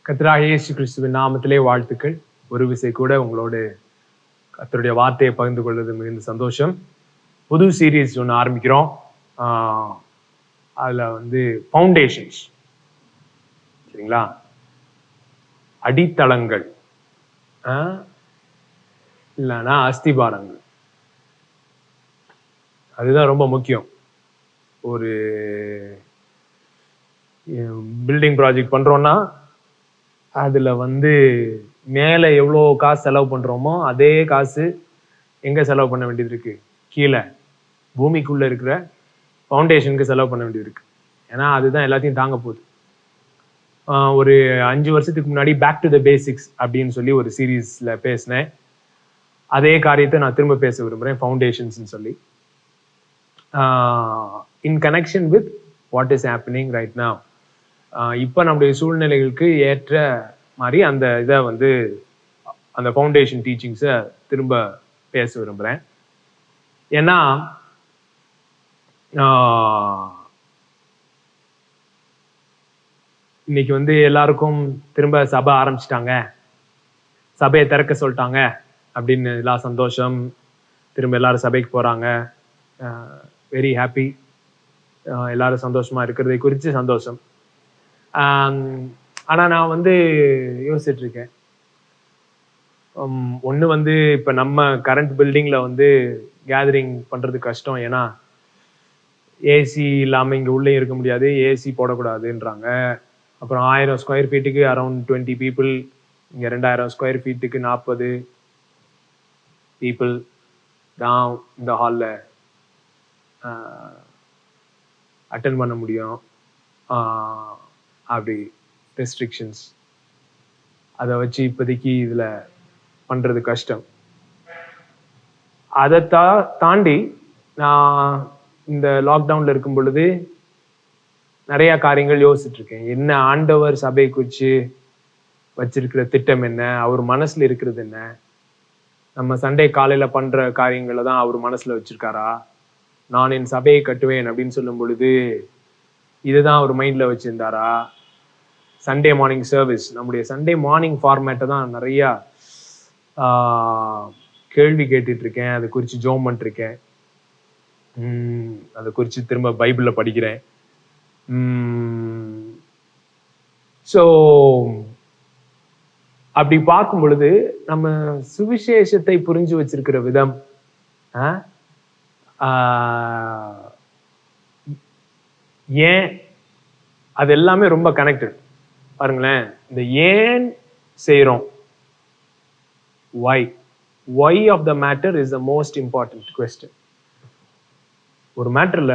கர்த்தராகிய இயேசு கிறிஸ்துவின் நாமத்திலே வாழ்த்துக்கள். ஒரு விசை கூட உங்களோடு கர்த்தருடைய வார்த்தையை பகிர்ந்து கொள்வது மிகுந்த சந்தோஷம். புது சீரீஸ் ஒன்று ஆரம்பிக்கிறோம். அதில் ஃபவுண்டேஷன்ஸ், சரிங்களா, அடித்தளங்கள் இல்லைன்னா அஸ்திபாரங்கள். அதுதான் ரொம்ப முக்கியம். ஒரு பில்டிங் ப்ராஜெக்ட் பண்றோம்னா அதுல மேல எவ்வளோ காசு செலவு பண்றோமோ அதே காசு எங்க செலவு பண்ண வேண்டியது இருக்கு? கீழே பூமிக்குள்ள இருக்கிற ஃபவுண்டேஷனுக்கு செலவு பண்ண வேண்டியது இருக்கு. ஏன்னா அதுதான் எல்லாத்தையும் தாங்க போகுது. ஒரு 5 வருஷத்துக்கு முன்னாடி பேக் டு த பேசிக்ஸ் அப்படின்னு சொல்லி ஒரு சீரீஸ்ல பேசினேன். அதே காரியத்தை நான் திரும்ப பேச விரும்புறேன், ஃபவுண்டேஷன்ஸ் சொல்லி. In connection with what is happening right now. இப்போ நம்முடைய சூழ்நிலைகளுக்கு ஏற்ற மாதிரி அந்த இதை அந்த ஃபவுண்டேஷன் டீச்சிங்ஸை திரும்ப பேச விரும்புகிறேன். ஏன்னா இன்னைக்கு எல்லாருக்கும் திரும்ப சபை ஆரம்பிச்சிட்டாங்க, சபையை திறக்க சொல்லிட்டாங்க அப்படின்னு எல்லாம் சந்தோஷம். திரும்ப எல்லாரும் சபைக்கு போகிறாங்க, வெரி ஹாப்பி. எல்லாரும் சந்தோஷமா இருக்கிறதை குறித்து சந்தோஷம். ஆனால் நான் யோசிச்சுட்டு இருக்கேன். ஒன்று இப்போ நம்ம கரண்ட் பில்டிங்கில் கேதரிங் பண்ணுறது கஷ்டம். ஏன்னா ஏசி இல்லாமல் இங்கே உள்ளே இருக்க முடியாது, ஏசி போடக்கூடாதுன்றாங்க. அப்புறம் 1000 ஸ்கொயர் ஃபீட்டுக்கு அரௌண்ட் 20 பீப்புள், இங்கே 2000 ஸ்கொயர் ஃபீட்டுக்கு 40 பீப்புள் தான் இந்த ஹாலில் அட்டன் பண்ண முடியும். அப்படி ரெஸ்ட்ரிக்ஷன்ஸ், அதை வச்சு இப்போதைக்கு இதில் பண்ணுறது கஷ்டம். அதை தாண்டி நான் இந்த லாக்டவுனில் இருக்கும் பொழுது நிறையா காரியங்கள் யோசிச்சுட்டு இருக்கேன். என்ன ஆண்டவர் சபை குறித்து வச்சிருக்கிற திட்டம் என்ன, அவர் மனசில் இருக்கிறது என்ன, நம்ம சண்டே காலையில் பண்ணுற காரியங்களை தான் அவர் மனசில் வச்சிருக்காரா, நான் என் சபையை கட்டுவேன் அப்படின்னு சொல்லும் பொழுது இதுதான் அவர் மைண்டில் வச்சுருந்தாரா, சண்டே மார்னிங் சர்வீஸ், நம்முடைய சண்டே மார்னிங் ஃபார்மேட்டை தான் நிறையா கேள்வி கேட்டுட்டு இருக்கேன். அதை குறித்து ஜோம் பண்ணிருக்கேன், அதை குறித்து திரும்ப பைபிளில் படிக்கிறேன். ஸோ அப்படி பார்க்கும் பொழுது நம்ம சுவிசேஷத்தை புரிஞ்சு வச்சிருக்கிற விதம், ஏன், அது எல்லாமே ரொம்ப கனெக்டட். பாருங்களேன், இந்த ஏன் செய்யறோம், why of the matter is the most important question. ஒரு மேட்டர்ல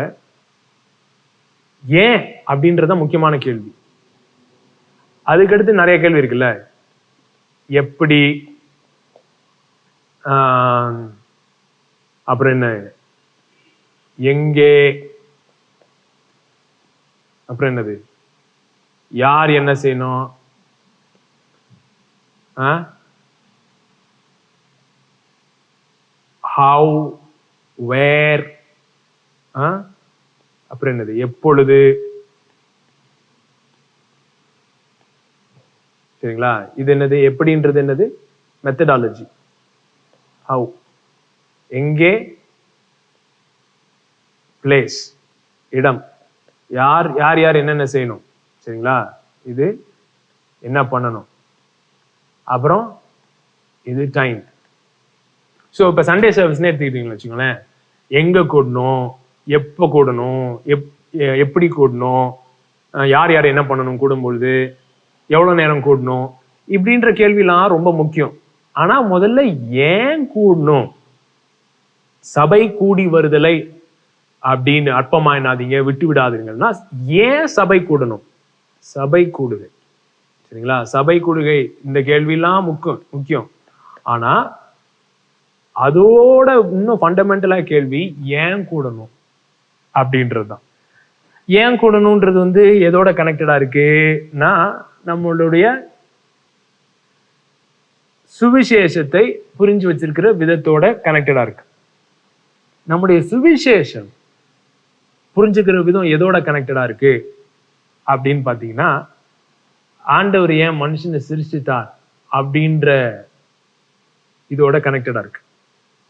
ஏன் அப்படின்றத முக்கியமான கேள்வி. அதுக்கடுத்து நிறைய கேள்வி இருக்குல்ல, எப்படி, அப்புறம் என்ன, எங்கே, அப்புறம் என்னது, யார் என்ன செய்யணும், how, where, அப்புறம் என்னது, எப்பொழுது, சரிங்களா. இது என்னது, எப்படின்றது என்னது, மெத்தடாலஜி. how, எங்கே, பிளேஸ், இடம், யார் யார் யார் என்னென்ன செய்யணும், சரிங்களா, இது என்ன பண்ணணும், அப்புறம் இது டைம். ஸோ இப்போ சண்டே சர்வீஸ்னே எடுத்துக்கிட்டீங்கன்னு வச்சுக்கோங்களேன், எங்கே கூடணும், எப்போ கூடணும், எப்படி கூடணும், யார் யார் என்ன பண்ணணும், கூடும்பொழுது எவ்வளோ நேரம் கூடணும், இப்படின்ற கேள்விலாம் ரொம்ப முக்கியம். ஆனால் முதல்ல ஏன் கூடணும், சபை கூடி வருதலை அப்படின்னு அற்பமாயினாதீங்க, விட்டு விடாதீங்கன்னா, ஏன் சபை கூடணும், சபை கூடுகை, சரிங்களா, சபை கூடுகை, இந்த கேள்வியெல்லாம் முக்கியம். ஆனா அதோட இன்னும் ஃபண்டமெண்டலா கேள்வி ஏன் கூடணும் அப்படின்றது தான். ஏன் கூடணும்ன்றது எதோட கனெக்டடா இருக்குன்னா, நம்மளுடைய சுவிசேஷத்தை புரிஞ்சு வச்சிருக்கிற விதத்தோட கனெக்டடா இருக்கு. நம்முடைய சுவிசேஷம் புரிஞ்சுக்கிற விதம் எதோட கனெக்டடா இருக்கு அப்படின்னு பாத்தீங்கன்னா, ஆண்டவர் ஏன் மனுஷனை சிருஷ்டித்தார் அப்படின்ற இதோட கனெக்டடா இருக்கு.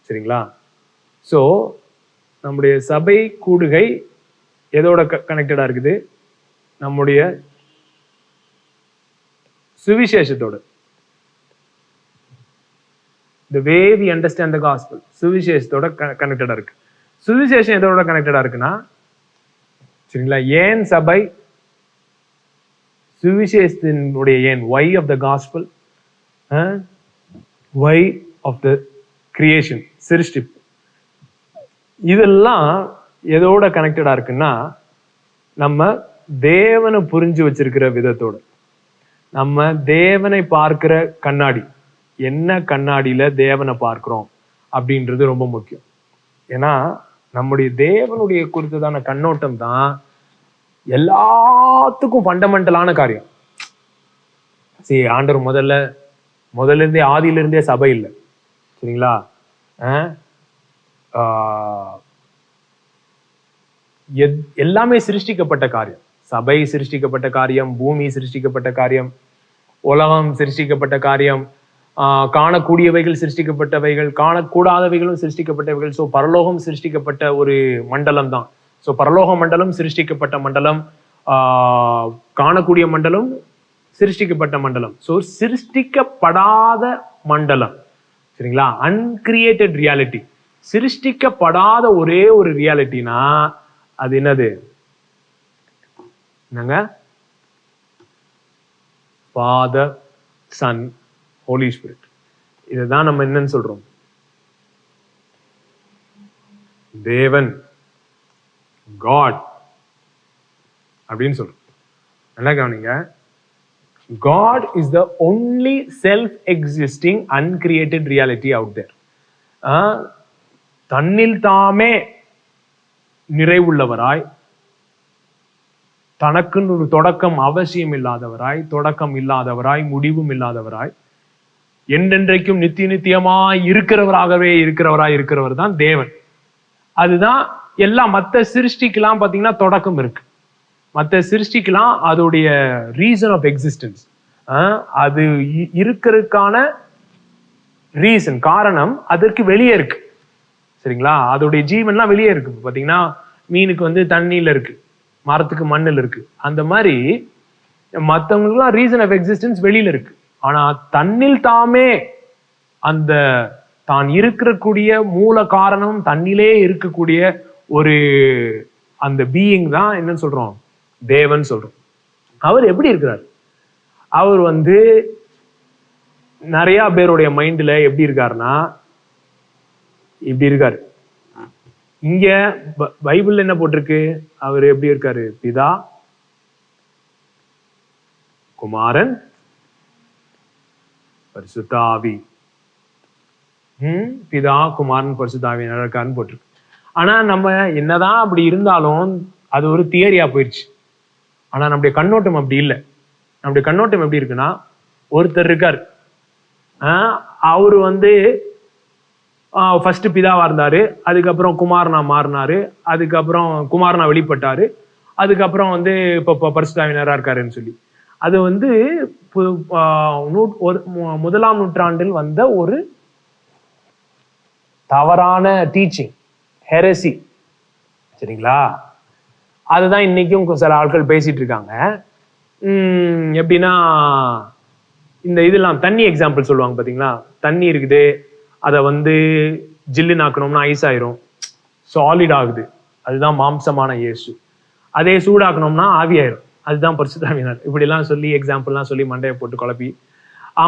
சரிங்களா? சோ நம்முடைய சபை கூடுகை எதோட கனெக்டடா இருக்குது? நம்முடைய சுவிசேஷத்தோட. The way we understand the gospel, சுவிசேஷத்தோட கனெக்டடா இருக்கு. சுவிசேஷம் எதோட கனெக்டடா இருக்குன்னா, சரிங்களா, ஏன் சபை, சுவிசேஷத்தினுடைய ஏன், why of the gospel, why of the creation, சிருஷ்டிப்பு, இதெல்லாம் எதோட கனெக்டடா இருக்குன்னா, நம்ம தேவனை புரிஞ்சு வச்சிருக்கிற விதத்தோட, நம்ம தேவனை பார்க்கிற கண்ணாடி, என்ன கண்ணாடியில தேவனை பார்க்கிறோம் அப்படின்றது ரொம்ப முக்கியம். ஏன்னா நம்முடைய தேவனுடைய குறித்ததான கண்ணோட்டம் தான் எல்லாத்துக்கும் ஃபண்டமெண்டலான காரியம். சரி, ஆண்டவர் முதல்ல இருந்தே, ஆதியில இருந்தே சபை இல்லை. சரிங்களா? எல்லாமே சிருஷ்டிக்கப்பட்ட காரியம். சபை சிருஷ்டிக்கப்பட்ட காரியம், பூமி சிருஷ்டிக்கப்பட்ட காரியம், உலகம் சிருஷ்டிக்கப்பட்ட காரியம், காணக்கூடியவைகள் சிருஷ்டிக்கப்பட்டவைகள், காணக்கூடாதவைகளும் சிருஷ்டிக்கப்பட்டவைகள். ஸோ பரலோகம் சிருஷ்டிக்கப்பட்ட ஒரு மண்டலம் தான். ஸோ பரலோக மண்டலம் சிருஷ்டிக்கப்பட்ட மண்டலம், காணக்கூடிய மண்டலம் சிருஷ்டிக்கப்பட்ட மண்டலம். ஸோ சிருஷ்டிக்கப்படாத மண்டலம், சரிங்களா, அன்கிரியேட்டட் ரியாலிட்டி. சிருஷ்டிக்கப்படாத ஒரே ஒரு ரியாலிட்டினா அது என்னது? என்னங்க? Father, son, holy spirit. இதுதான் நம்ம என்னன்னு சொல்றோம்? தேவன், காட் அப்படின்னு சொல்றோம். என்ன கவனிங்க, God is the only self-existing uncreated reality out there. தன்னில் தாமே நிறைவுள்ளவராய், தனக்குன்னு ஒரு தொடக்கம் அவசியம் இல்லாதவராய், தொடக்கம் இல்லாதவராய், முடிவும் இல்லாதவராய், என்றென்றைக்கும் நித்தியமாய் இருக்கிறவர் தான் தேவன். அதுதான் எல்லாம். மற்ற சிருஷ்டிக்கெல்லாம் பாத்தீங்கன்னா தொடக்கம் இருக்கு. மற்ற சிருஷ்டிக்கெல்லாம் அதோடைய ரீசன் ஆஃப் எக்ஸிஸ்டன்ஸ், அது இருக்கிறதுக்கான ரீசன், காரணம் அதற்கு வெளியே இருக்கு. சரிங்களா? அதோடைய ஜீவன்லாம் வெளியே இருக்கு. பாத்தீங்கன்னா மீனுக்கு தண்ணியில இருக்கு, மரத்துக்கு மண்ணில் இருக்கு. அந்த மாதிரி மற்றவங்களுக்குலாம் ரீசன் ஆஃப் எக்ஸிஸ்டன்ஸ் வெளியில இருக்கு. ஆனா தன்னில் தாமே அந்த தான் இருக்கக்கூடிய மூல காரணம், தன்னிலே இருக்கக்கூடிய ஒரு அந்த பீயிங் தான் என்னன்னு சொல்றோம்? தேவன் சொல்றோம். அவர் எப்படி இருக்கிறார்? அவர் நிறைய பேருடைய மைண்ட்ல எப்படி இருக்காருன்னா இப்படி இருக்காரு. இங்க பைபிள்ல என்ன போட்டிருக்கு? அவர் எப்படி இருக்காரு? பிதா, குமாரன், பரிசுத்த ஆவி. பிதா, குமாரன், பரிசுத்த ஆவி இருக்காருன்னு போட்டிருக்கு. ஆனா நம்ம என்னதான் அப்படி இருந்தாலும் அது ஒரு தியரியா போயிடுச்சு. ஆனா நம்முடைய கண்ணோட்டம் அப்படி இல்லை. நம்முடைய கண்ணோட்டம் எப்படி இருக்குன்னா, ஒருத்தர் இருக்காரு, அவரு ஃபர்ஸ்ட் பிதாவா இருந்தாரு, அதுக்கப்புறம் குமாரனா மாறினாரு, அதுக்கப்புறம் குமாரனா வெளிப்பட்டாரு, அதுக்கப்புறம் இப்ப பரிசுத்தாவினரா இருக்காருன்னு சொல்லி, அது 1ஆம் நூற்றாண்டில் வந்த ஒரு தவறான டீச்சிங், ஹெரசி. சரிங்களா? அதுதான் இன்னைக்கும் சில ஆட்கள் பேசிட்டு இருக்காங்க. எப்படின்னா, இந்த இதெல்லாம் தண்ணி எக்ஸாம்பிள் சொல்லுவாங்க பாத்தீங்களா? தண்ணி இருக்குது, அதை ஜில்லுன்னு ஆக்கணும்னா ஐஸ் ஆயிரும், சாலிட் ஆகுது, அதுதான் மாம்சமான இயேசு. அதே சூடாக்கணும்னா ஆவியாயிரும், அதுதான் பரிசுத்தாவியார். இப்படி எல்லாம் சொல்லி எக்ஸாம்பிள்லாம் சொல்லி மண்டையை போட்டு குழப்பி,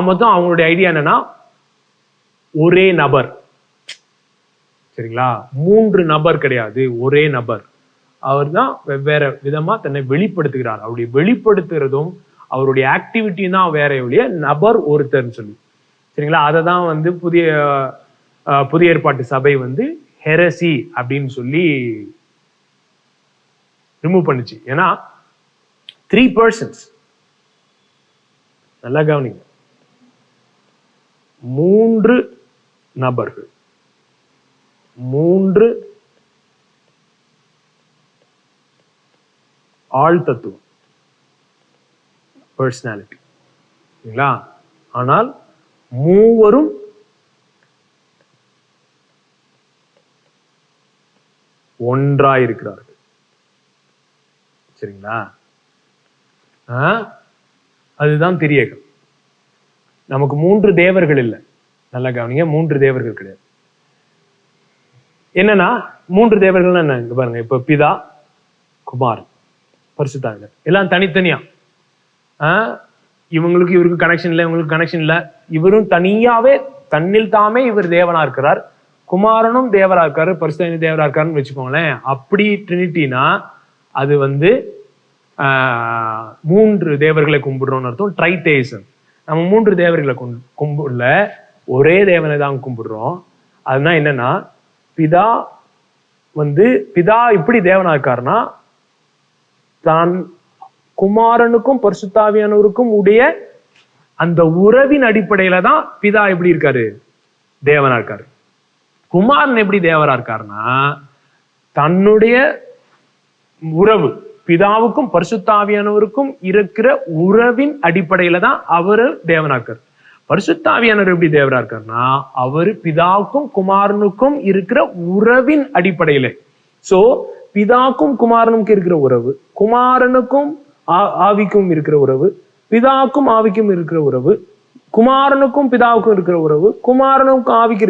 மொத்தம் அவங்களுடைய ஐடியா என்னன்னா, ஒரே நபர். சரிங்களா? 3 நபர் கிடையாது, ஒரே நபர். அவர் தான் வெவ்வேறு விதமா தன்னை வெளிப்படுத்துகிறார். அவருடைய வெளிப்படுத்துறதும் அவருடைய ஆக்டிவிட்டியும் தான் வேற ஒழிய நபர் ஒருத்தர்னு சொல்லி. சரிங்களா? அதை தான் புதிய ஏற்பாட்டு சபை ஹெரசி அப்படின்னு சொல்லி ரிமூவ் பண்ணுச்சு. ஏன்னா 3 persons, நல்லா கவனிங்க, 3 நபர்கள், 3 ஆள் தத்துவம். பர்சனாலிட்டி. சரிங்களா? ஆனால் மூவரும் ஒன்றாயிருக்கிறார்கள். சரிங்களா? அதுதான் திரியேகம். நமக்கு 3 தேவர்கள் இல்லை. நல்லா கவனிங்க, 3 தேவர்கள் கிடையாது. என்னன்னா 3 தேவர்கள் என்ன இங்க பாருங்க. இப்ப பிதா, குமாரன், பரிசுத்தாவியானவர் எல்லாம் தனித்தனியா. இவருக்கு கனெக்ஷன் இல்லை, இவங்களுக்கு கனெக்ஷன் இல்லை. இவரும் தனியாவே தன்னில் தாமே இவர் தேவனா இருக்கிறார். குமாரனும் தேவரா இருக்காரு, பரிசுத்தாவியானவர் தேவரா இருக்காருன்னு வச்சுக்கோங்களேன். அப்படி ட்ரினிட்டினா அது 3 தேவர்களை கும்பிடுறோம்னு அர்த்தம். ட்ரைதேசம். நம்ம 3 தேவர்களை கும்பிடல, ஒரே தேவனை தான் கும்பிடுறோம். அதுதான் என்னன்னா, பிதா பிதா இப்படி தேவனா இருக்காருன்னா தான் குமாரனுக்கும் பரிசுத்தாவியானவருக்கும் உடைய அந்த உறவின் அடிப்படையில தான் பிதா எப்படி இருக்காரு, தேவனா இருக்காரு. குமாரன் எப்படி தேவரா இருக்காருன்னா தன்னுடைய உறவு பிதாவுக்கும் பரிசுத்தாவியானவருக்கும் இருக்கிற உறவின் அடிப்படையில தான் அவரு தேவனா இருக்காரு. பரிசுத்தாவியானவர் எப்படி தேவரா இருக்காருன்னா அவரு பிதாவுக்கும் குமாரனுக்கும் இருக்கிற உறவின் அடிப்படையில. சோ பிதாக்கும் குமாரனுக்கும் இருக்கிற உறவு, குமாரனுக்கும் ஆவிக்கும் இருக்கிற உறவு, பிதாவுக்கும் ஆவிக்கும் இருக்கிற உறவு, குமாரனுக்கும் பிதாவுக்கும் இருக்கிற உறவு, குமாரனுக்கும் ஆவிக்கு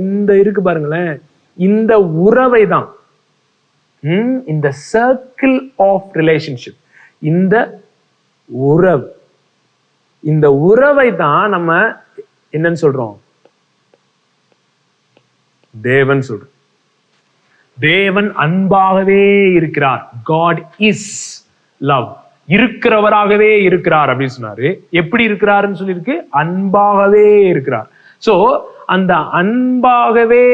இந்த இருக்கு பாருங்களேன். இந்த உறவை தான் இந்த சர்க்கிள் ஆஃப் ரிலேஷன்ஷிப், இந்த உறவை தான் நம்ம என்னன்னு சொல்றோம், தேவன் சொல்றோம். தேவன் அன்பாகவே இருக்கிறார். God is love. இருக்கிறவராகவே இருக்கிறார் அப்படின்னு சொன்னாரு. எப்படி இருக்கிறாருன்னு சொல்லியிருக்கு, அன்பாகவே இருக்கிறார். சோ அந்த அன்பாகவே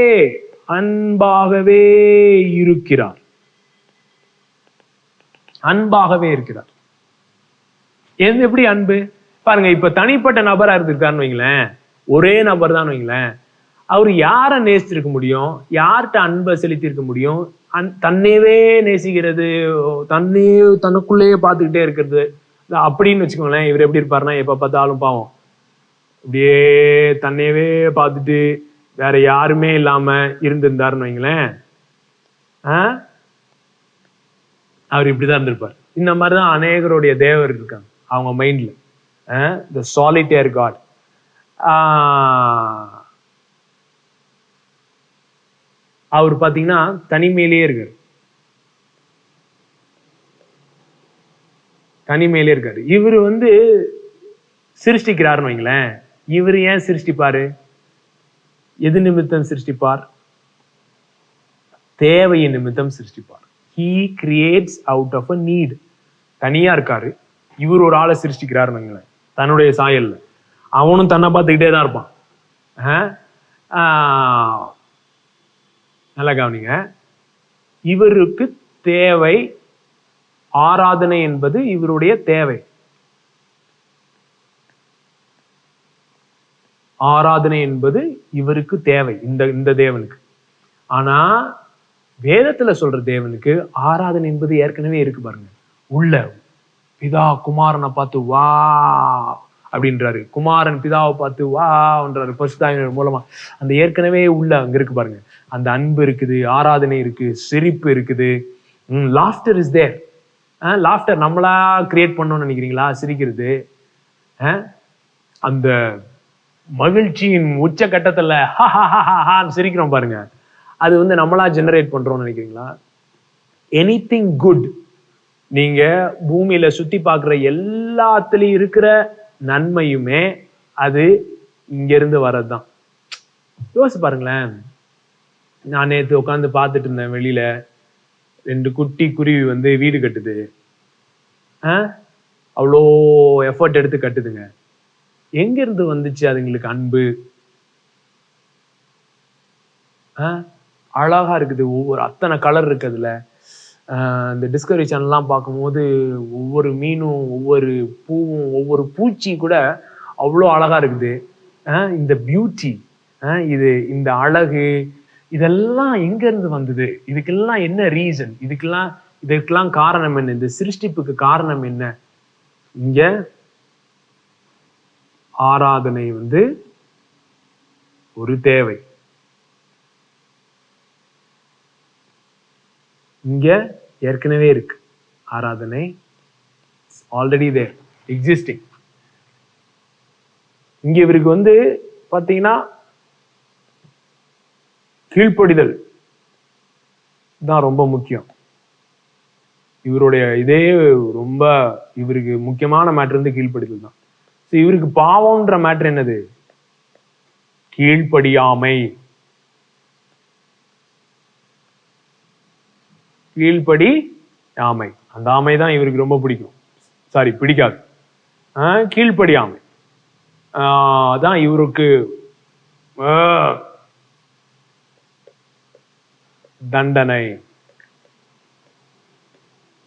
இருக்கிறார். அன்பாகவே இருக்கிறார். எப்படி அன்பு பாருங்க. இப்ப தனிப்பட்ட நபரா இருந்திருக்காருன்னு வைங்களேன், ஒரே நபர் தான் வைங்களேன், அவர் யாரை நேசிச்சிருக்க முடியும், யார்கிட்ட அன்பை செலுத்தியிருக்க முடியும்? தன்னையவே நேசிக்கிறது, தனக்குள்ளேயே பார்த்துக்கிட்டே இருக்கிறது அப்படின்னு வச்சுக்கோங்களேன். இவர் எப்படி இருப்பாருன்னா எப்ப பார்த்தாலும் பாவம் இப்படியே தன்னையவே பார்த்துட்டு வேற யாருமே இல்லாம இருந்திருந்தாருன்னு வைங்களேன், அவர் இப்படிதான் இருந்திருப்பார். இந்த மாதிரிதான் அநேகருடைய தேவர் இருக்காங்க அவங்க மைண்ட்ல. the solitary God. அவர் பாத்தீங்கன்னா தனிமையிலேயே இருக்காரு. இவரு சிருஷ்டிக்கிறாருன்னு வைங்களேன். இவரு ஏன் சிருஷ்டிப்பாரு? எது நிமித்தம் சிருஷ்டிப்பார்? தேவையின் நிமித்தம் சிருஷ்டிப்பார். He creates out of a need. தனியா இருக்காரு, இவர் ஒரு ஆளை சிருஷ்டிக்கிறாருன்னு வைங்களேன் தன்னுடைய சாயல்ல. அவனும் தன்னை பார்த்துக்கிட்டே தான் இருப்பான். நல்லா கவனிங்க. இவருக்கு தேவை ஆராதனை என்பது இவருடைய தேவை. ஆராதனை என்பது இவருக்கு தேவை, இந்த தேவனுக்கு. ஆனா வேதத்துல சொல்ற தேவனுக்கு ஆராதனை என்பது ஏற்கனவே இருக்கு பாருங்க. உள்ள பிதா குமாரனை பார்த்து வா அப்படின்றாரு, குமாரன் பிதாவை பார்த்து வான்றாரு பரிசுத்தாவியானவர் மூலமா. அந்த ஏற்கனவே உள்ள அங்க இருக்கு பாருங்க. அந்த அன்பு இருக்குது, ஆராதனை இருக்கு, சிரிப்பு இருக்குது. Laughter is there. லாஃப்டர் நம்மளா கிரியேட் பண்ணணும்னு நினைக்கிறீங்களா? சிரிக்கிறது, அந்த மகிழ்ச்சியின் உச்ச கட்டத்துல சிரிக்கிறோம் பாருங்க, அது நம்மளா ஜெனரேட் பண்றோம்னு நினைக்கிறீங்களா? எனிதிங் குட், நீங்க பூமியில சுத்தி பார்க்குற எல்லாத்துலயும் இருக்கிற நன்மையுமே அது இங்க இருந்து வர்றதுதான். யோசிச்சு பாருங்களேன். நான் நேற்று உட்காந்து பார்த்துட்டு இருந்தேன், வெளியில 2 குட்டி குருவி வீடு கட்டுது. அவ்வளோ எஃபர்ட் எடுத்து கட்டுதுங்க. எங்க இருந்து வந்துச்சு அதுங்களுக்கு அன்பு? அழகா இருக்குது, ஒவ்வொரு அத்தனை கலர் இருக்கு அதுல. இந்த டிஸ்கவரி சேனல்லாம் பார்க்கும்போது ஒவ்வொரு மீனும், ஒவ்வொரு பூவும், ஒவ்வொரு பூச்சி கூட அவ்வளோ அழகா இருக்குது. இந்த பியூட்டி, இந்த அழகு, இதெல்லாம் எங்க இருந்து வந்தது? இதுக்கெல்லாம் என்ன ரீசன்? இதுக்கெல்லாம் காரணம் என்ன? இந்த சிருஷ்டிப்புக்கு காரணம் என்ன? இங்க ஆராதனை வந்து ஒரு தேவை. இங்க ஏற்கனவே இருக்கு ஆராதனை, ஆல்ரெடி தேர் எக்ஸிஸ்டிங். இங்க இவருக்கு வந்து பாத்தீங்கன்னா கீழ்ப்படிதல் தான் ரொம்ப முக்கியம். இவருடைய இதே ரொம்ப இவருக்கு முக்கியமான மேட்டர் வந்து கீழ்ப்படிதல் தான். இவருக்கு பாவம்ன்ற மேட்டர் என்னது? கீழ்ப்படியாமை. கீழ்ப்படியாமை, அந்த ஆமை தான் இவருக்கு ரொம்ப பிடிக்கும். சாரி, பிடிக்காது. கீழ்ப்படியாமை தான் இவருக்கு தண்டனை.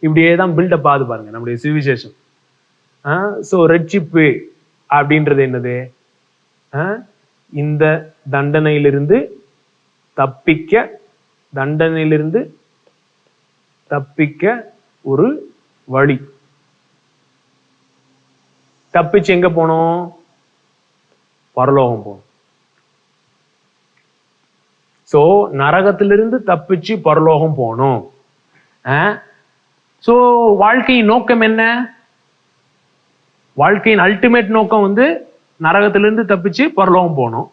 இப்படியே தான் பில்டப் ஆகுது பாருங்க நம்முடைய சுவிசேஷம். சோ ரட்சிப்பு அப்படின்றது என்னது? இந்த தண்டனையிலிருந்து தப்பிக்க ஒரு வழி. தப்பிச்சு எங்க போனோம்? பரலோகம் போகணும். சோ நரகத்திலிருந்து தப்பிச்சு பரலோகம் போகணும். சோ வாழ்க்கையின் நோக்கம் என்ன? வாழ்க்கையின் அல்டிமேட் நோக்கம் வந்து நரகத்திலிருந்து தப்பிச்சு பரலோகம் போகணும்.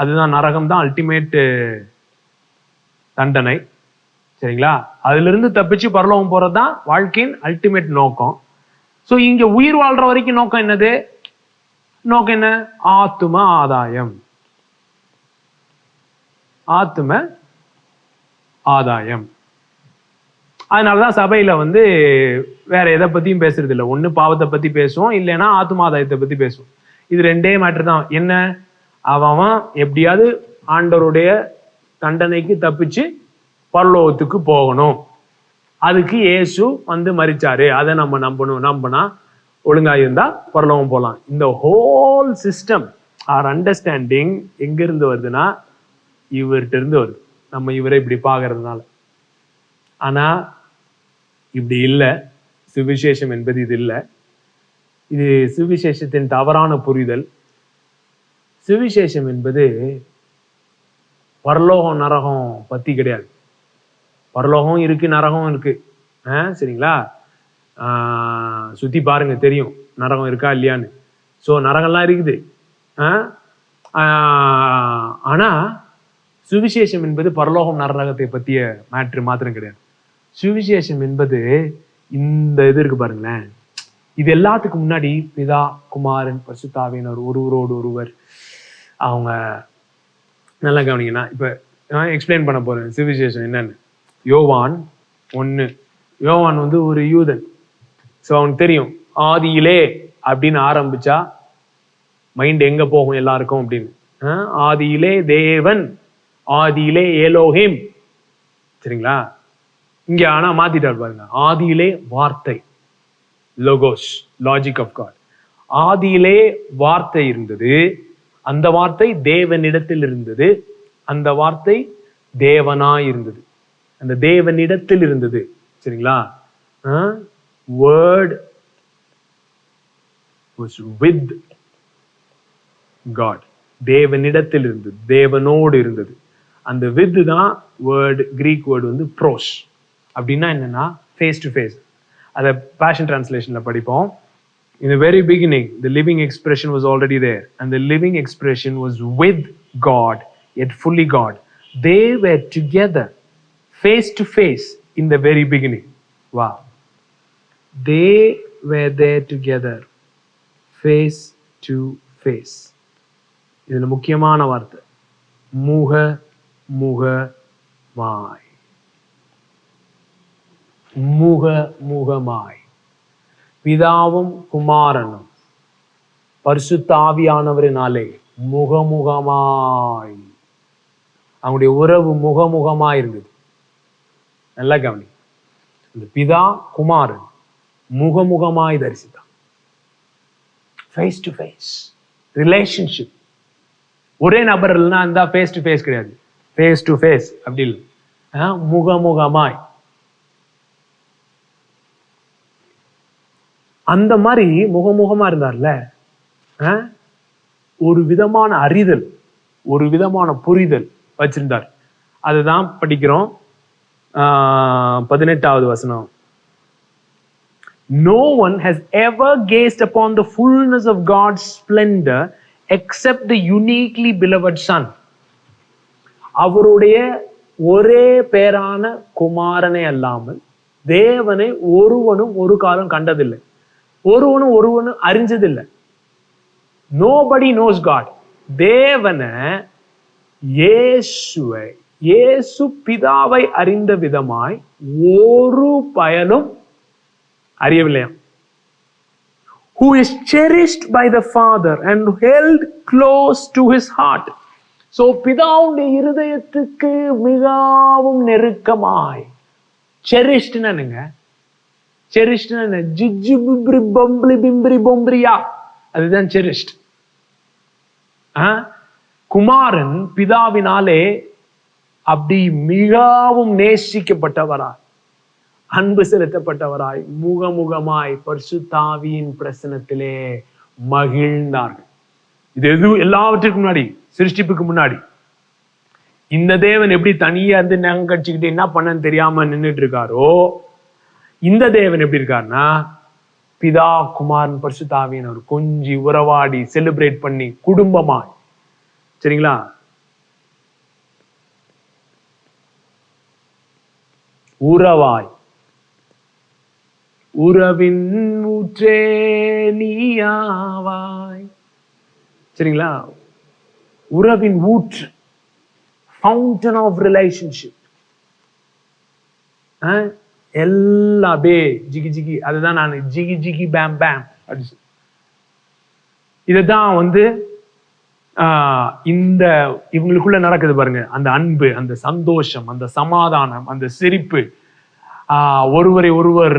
அதுதான், நரகம் தான் அல்டிமேட் தண்டனை. சரிங்களா? அதுல இருந்து தப்பிச்சு பரலோகம் போறதுதான் வாழ்க்கையின் அல்டிமேட் நோக்கம். சோ இங்க உயிர் வாழ்ற வரைக்கும் நோக்கம் என்னது? நோக்கம் என்ன? ஆத்தும ஆதாயம். ஆத்தும ஆதாயம். அதனாலதான் சபையில வந்து வேற எதை பத்தியும் பேசுறது இல்லை. ஒண்ணு பாவத்தை பத்தி பேசுவோம், இல்லைன்னா ஆத்தும ஆதாயத்தை பத்தி பேசுவோம். இது ரெண்டே மேட்டர் தான். என்ன? அவன் எப்படியாவது ஆண்டவருடைய தண்டனைக்கு தப்பிச்சு பரலோகத்துக்கு போகணும். அதுக்கு இயேசு வந்து மரிச்சாரு, அதை நம்ம நம்பினா ஒழுங்கா இருந்தா பரலோகம் போகலாம். இந்த ஹோல் சிஸ்டம் ஆர் அண்டர்ஸ்டாண்டிங் எங்க இருந்து வருதுன்னா இவர்கிட்ட இருந்து வருது. நம்ம இவரை இப்படி பாக்குறதுனால. ஆனா இப்படி இல்லை. சுவிசேஷம் என்பது இது இல்லை. இது சுவிசேஷத்தின் தவறான புரிதல். சுவிசேஷம் என்பது பரலோகம் நரகம் பத்தி கிடையாது. பரலோகம் இருக்கு, நரகம் இருக்கு. சரிங்களா? சுத்தி பாருங்க, தெரியும் நரகம் இருக்கா இல்லையான்னு. சோ நரகம்லாம் இருக்குது. ஆனா சுவிசேஷம் என்பது பரலோகம் நரகத்தை பத்திய மேட்ரு மாத்திரம் கிடையாது. சுவிசேஷம் என்பது இந்த இது இருக்கு பாருங்களேன். இது எல்லாத்துக்கும் முன்னாடி பிதா, குமாரன், பரிசுத்தாவியினர் ஒருவரோடு ஒருவர் அவங்க நல்லா கவனிங்கன்னா, இப்ப நான் எக்ஸ்பிளைன் பண்ண போறேன் சுவிசேஷம் என்னன்னு. யோவான் 1. யோவான் வந்து ஒரு யூதன். சோ அவனுக்கு தெரியும் ஆதியிலே அப்படின்னு ஆரம்பிச்சா மைண்ட் எங்க போகும் எல்லாருக்கும் அப்படின்னு. ஆதியிலே தேவன், ஆதியிலே எலோஹிம். சரிங்களா? இங்க ஆனா மாத்திட்டார் பாருங்க. ஆதியிலே வார்த்தை, லோகோஸ், லாஜிக் ஆஃப் காட். ஆதியிலே வார்த்தை இருந்தது, அந்த வார்த்தை தேவனிடத்தில் இருந்தது, அந்த வார்த்தை தேவனாய் இருந்தது, அந்த தேவனிடத்தில் இருந்தது. சரிங்களா? word was with God. தேவனிடத்தில் இருந்தது, தேவனோடு இருந்தது. அந்த வித் தான் வேர்ட், கிரீக் வேர்டு வந்து ப்ரோஸ். அப்படின்னா என்னன்னா ஃபேஸ் டு ஃபேஸ். அதை பேஷன் டிரான்ஸ்லேஷன்ல படிப்போம். In the very beginning, the living expression was already there, and the living expression was with God, yet fully God. They were together, face to face, in the very beginning. Wow. They were there together, face to face. இதுல முக்கியமான வார்த்தை முக முகமாய். முக முகமாய். பிதாவும் குமாரனும் பரிசுத்த ஆவியானவரினாலே முகமுகமாய். அவங்களுடைய உறவு முகமுகமாய் இருந்தது. நல்லா கவனி. இந்த பிதா குமாரன் முகமுகமாய் தரிசித்தான். Face to face relationship. ஒரே நபர் இல்லைன்னா அந்த ஃபேஸ் டு ஃபேஸ் கிடையாது. ஃபேஸ் டு ஃபேஸ் அப்படி இல்லை, முகமுகமாய். அந்த மாதிரி முகமுகமா இருந்தார்ல, ஒரு விதமான அறிதல், ஒரு விதமான புரிதல் வச்சிருந்தார். அதுதான் படிக்கிறோம் 18வது வசனம். No one has ever gazed upon the fullness of God's splendor except the uniquely beloved Son. அவருடைய ஒரே பேரான குமாரனே அல்லாமல் தேவனை ஒருவனும் ஒரு காலம் கண்டதில்லை, ஒருவனும் அறிஞ்சதில்லை. Nobody knows God. தேவனை, இயேசு பிதாவை அறிந்த விதமாய் ஒரு பயனும் அறியவில்லையாம். Who is cherished by the Father and held close to his heart. So பிதாவுடைய இருதயத்துக்கு மிகவும் நெருக்கமாய். Cherished என்னங்க? Cherished என்ன? ஜிஜி பிப்ரி பம்பளி பிம்பிரி பொம்பிரியா, அதுதான் cherished. குமாரன் பிதாவினாலே அப்படி மிகவும் நேசிக்கப்பட்டவராய், அன்பு செலுத்தப்பட்டவராய், முகமுகமாய் பரிசுத்தாவியின் பிரசனத்திலே மகிழ்ந்தார்கள். இது எதுவும் எல்லாவற்றுக்கு முன்னாடி, சிருஷ்டிப்புக்கு முன்னாடி. இந்த தேவன் எப்படி தனியா இருந்து நகம் கடிச்சுக்கிட்டு என்ன பண்ணன்னு தெரியாம நின்றுட்டு இருக்காரோ, இந்த தேவன் எப்படி இருக்காருன்னா பிதா குமாரன் பரிசுத்தாவியின் ஒரு கொஞ்சி உறவாடி செலிப்ரேட் பண்ணி குடும்பமாய், சரிங்களா, உறவாய், உறவின் ஊற்றே நீயாவாய், சரிங்களா, உறவின் ஊற்று, ஃபவுண்டன் ஆஃப் ரிலேஷன்ஷிப். எல்லாம் அப்படியே ஜிகி ஜிகி, அதுதான் நான் ஜிகி ஜிகி பேம் பேம் அப்படி. இதுதான் இந்த இவங்களுக்குள்ள நடக்குது பாருங்க, அந்த அன்பு, அந்த சந்தோஷம், அந்த சமாதானம், அந்த சிரிப்பு, ஒருவரை ஒருவர்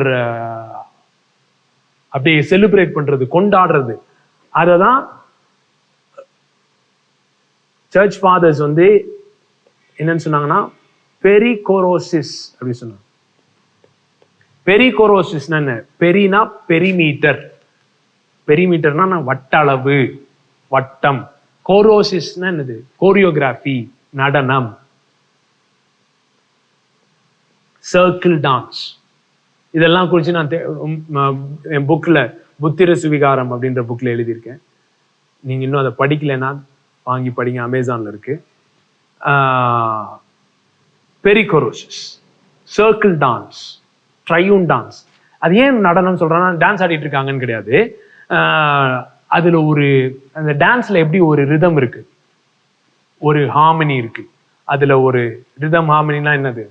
அப்படியே செலிப்ரேட் பண்றது, கொண்டாடுறது. அததான் சர்ச் ஃபாதர்ஸ் என்னன்னு சொன்னாங்கன்னா பெரிகோரோசிஸ் அப்படி சொன்னாங்க. பெரிகோரோசிஸ் என்ன? பெரினா பெரிமீட்டர், பெரிமீட்டர்னா வட்டளவு, வட்டம். கோரோசிஸ்னா என்னது? கோரியோகிராஃபி, நடனம், சர்க்கிள் டான்ஸ். இதெல்லாம் குறித்து நான் என் புக்ல புத்திர சுவிகாரம் அப்படின்ற புக்ல எழுதியிருக்கேன். நீங்க இன்னும் அதை படிக்கலைன்னா வாங்கி படிங்க, அமேசான்ல இருக்கு. பெரிகோரோசிஸ், சர்க்கிள் டான்ஸ், ட்ரையூன் டான்ஸ். அது ஏன் நடனம் சொல்றேன்னா டான்ஸ் ஆடிட்டு இருக்காங்கன்னு கிடையாது. அதுல அந்த டான்ஸ்ல எப்படி ஒரு ரிதம் இருக்கு, ஒரு ஹார்மனி இருக்கு. அதுல ஒரு ரிதம், ஹார்மனினா என்னது?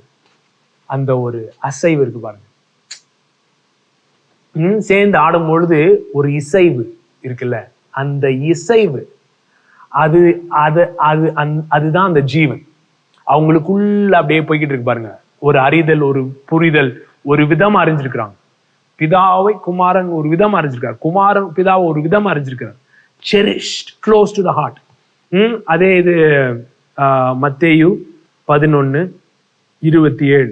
அந்த ஒரு அசைவு இருக்கு பாருங்க. சேர்ந்து ஆடும் பொழுது ஒரு இசைவு இருக்குல்ல, அந்த இசைவு அதுதான் அந்த ஜீவன். அவங்களுக்குள்ள அப்படியே போய்கிட்டு இருக்கு பாருங்க. ஒரு அறிதல், ஒரு புரிதல், ஒரு விதமா அறிஞ்சிருக்கிறாங்க. பிதாவை குமாரன் ஒரு விதமா அறிஞ்சிருக்கார், குமாரன் பிதாவை ஒரு விதமா அறிஞ்சிருக்கிறார். cherished, close to the heart. அதே இது மத்தேயு 11:27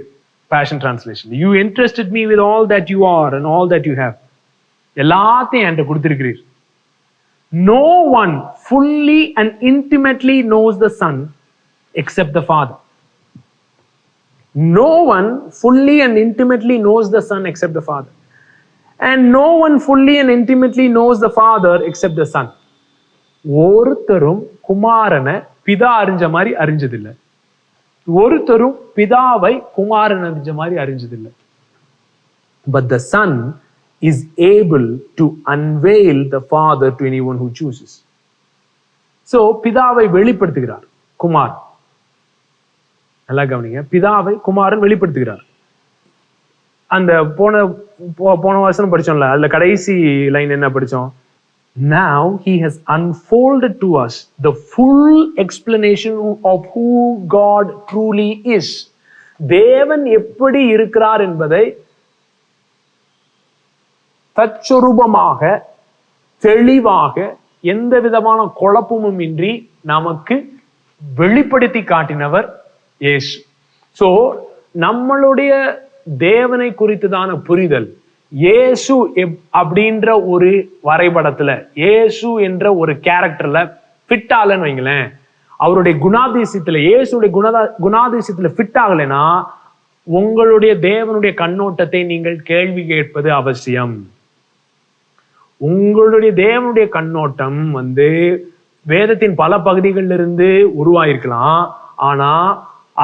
Passion Translation. You entrusted me with all that you are and all that you have. எல்லாத்தையும் என்கிட்ட கொடுத்திருக்கிறீர். No one fully and intimately knows the Son except the Father. No one fully and intimately knows the Son except the Father. And no one fully and intimately knows the Father except the Son. ஒருத்தரும் குமாரனை பிதா அறிஞ்ச மாதிரி அறிஞ்சதில்லை, ஒருத்தரும் பிதாவை குமாரன் அறிஞ்ச மாதிரி அறிஞ்சதில்லை. But the Son is able to unveil the Father to anyone who chooses. So பிதாவை வெளிப்படுத்துகிறார் குமார். நல்லா கவனிங்க, பிதாவை குமாரன் வெளிப்படுத்துகிறார். அந்த போன வசனம் படிச்சோம்ல, அதுல கடைசி லைன் என்ன படிச்சோம்? Now he has unfolded to us the full explanation of who God truly is. தேவன் எப்படி இருக்கிறார் என்பதை தற்சொரூபமாக, தெளிவாக, எந்த விதமான குழப்பமும் இன்றி நமக்கு வெளிப்படுத்தி காட்டினவர் இயேசு. சோ நம்மளுடைய தேவனை குறித்துதான புரிதல் இயேசு அப்படின்ற ஒரு வரைபடத்துல, இயேசு என்ற ஒரு கேரக்டர்ல ஃபிட் ஆகலன்னு வைங்களேன், அவருடைய குணாதிசயத்துல, இயேசுடைய குணாதிசயத்துல ஃபிட் ஆகலைன்னா உங்களுடைய தேவனுடைய கண்ணோட்டத்தை நீங்கள் கேள்வி கேட்பது அவசியம். உங்களுடைய தேவனுடைய கண்ணோட்டம் வேதத்தின் பல பகுதிகளில் இருந்து உருவாயிருக்கலாம். ஆனா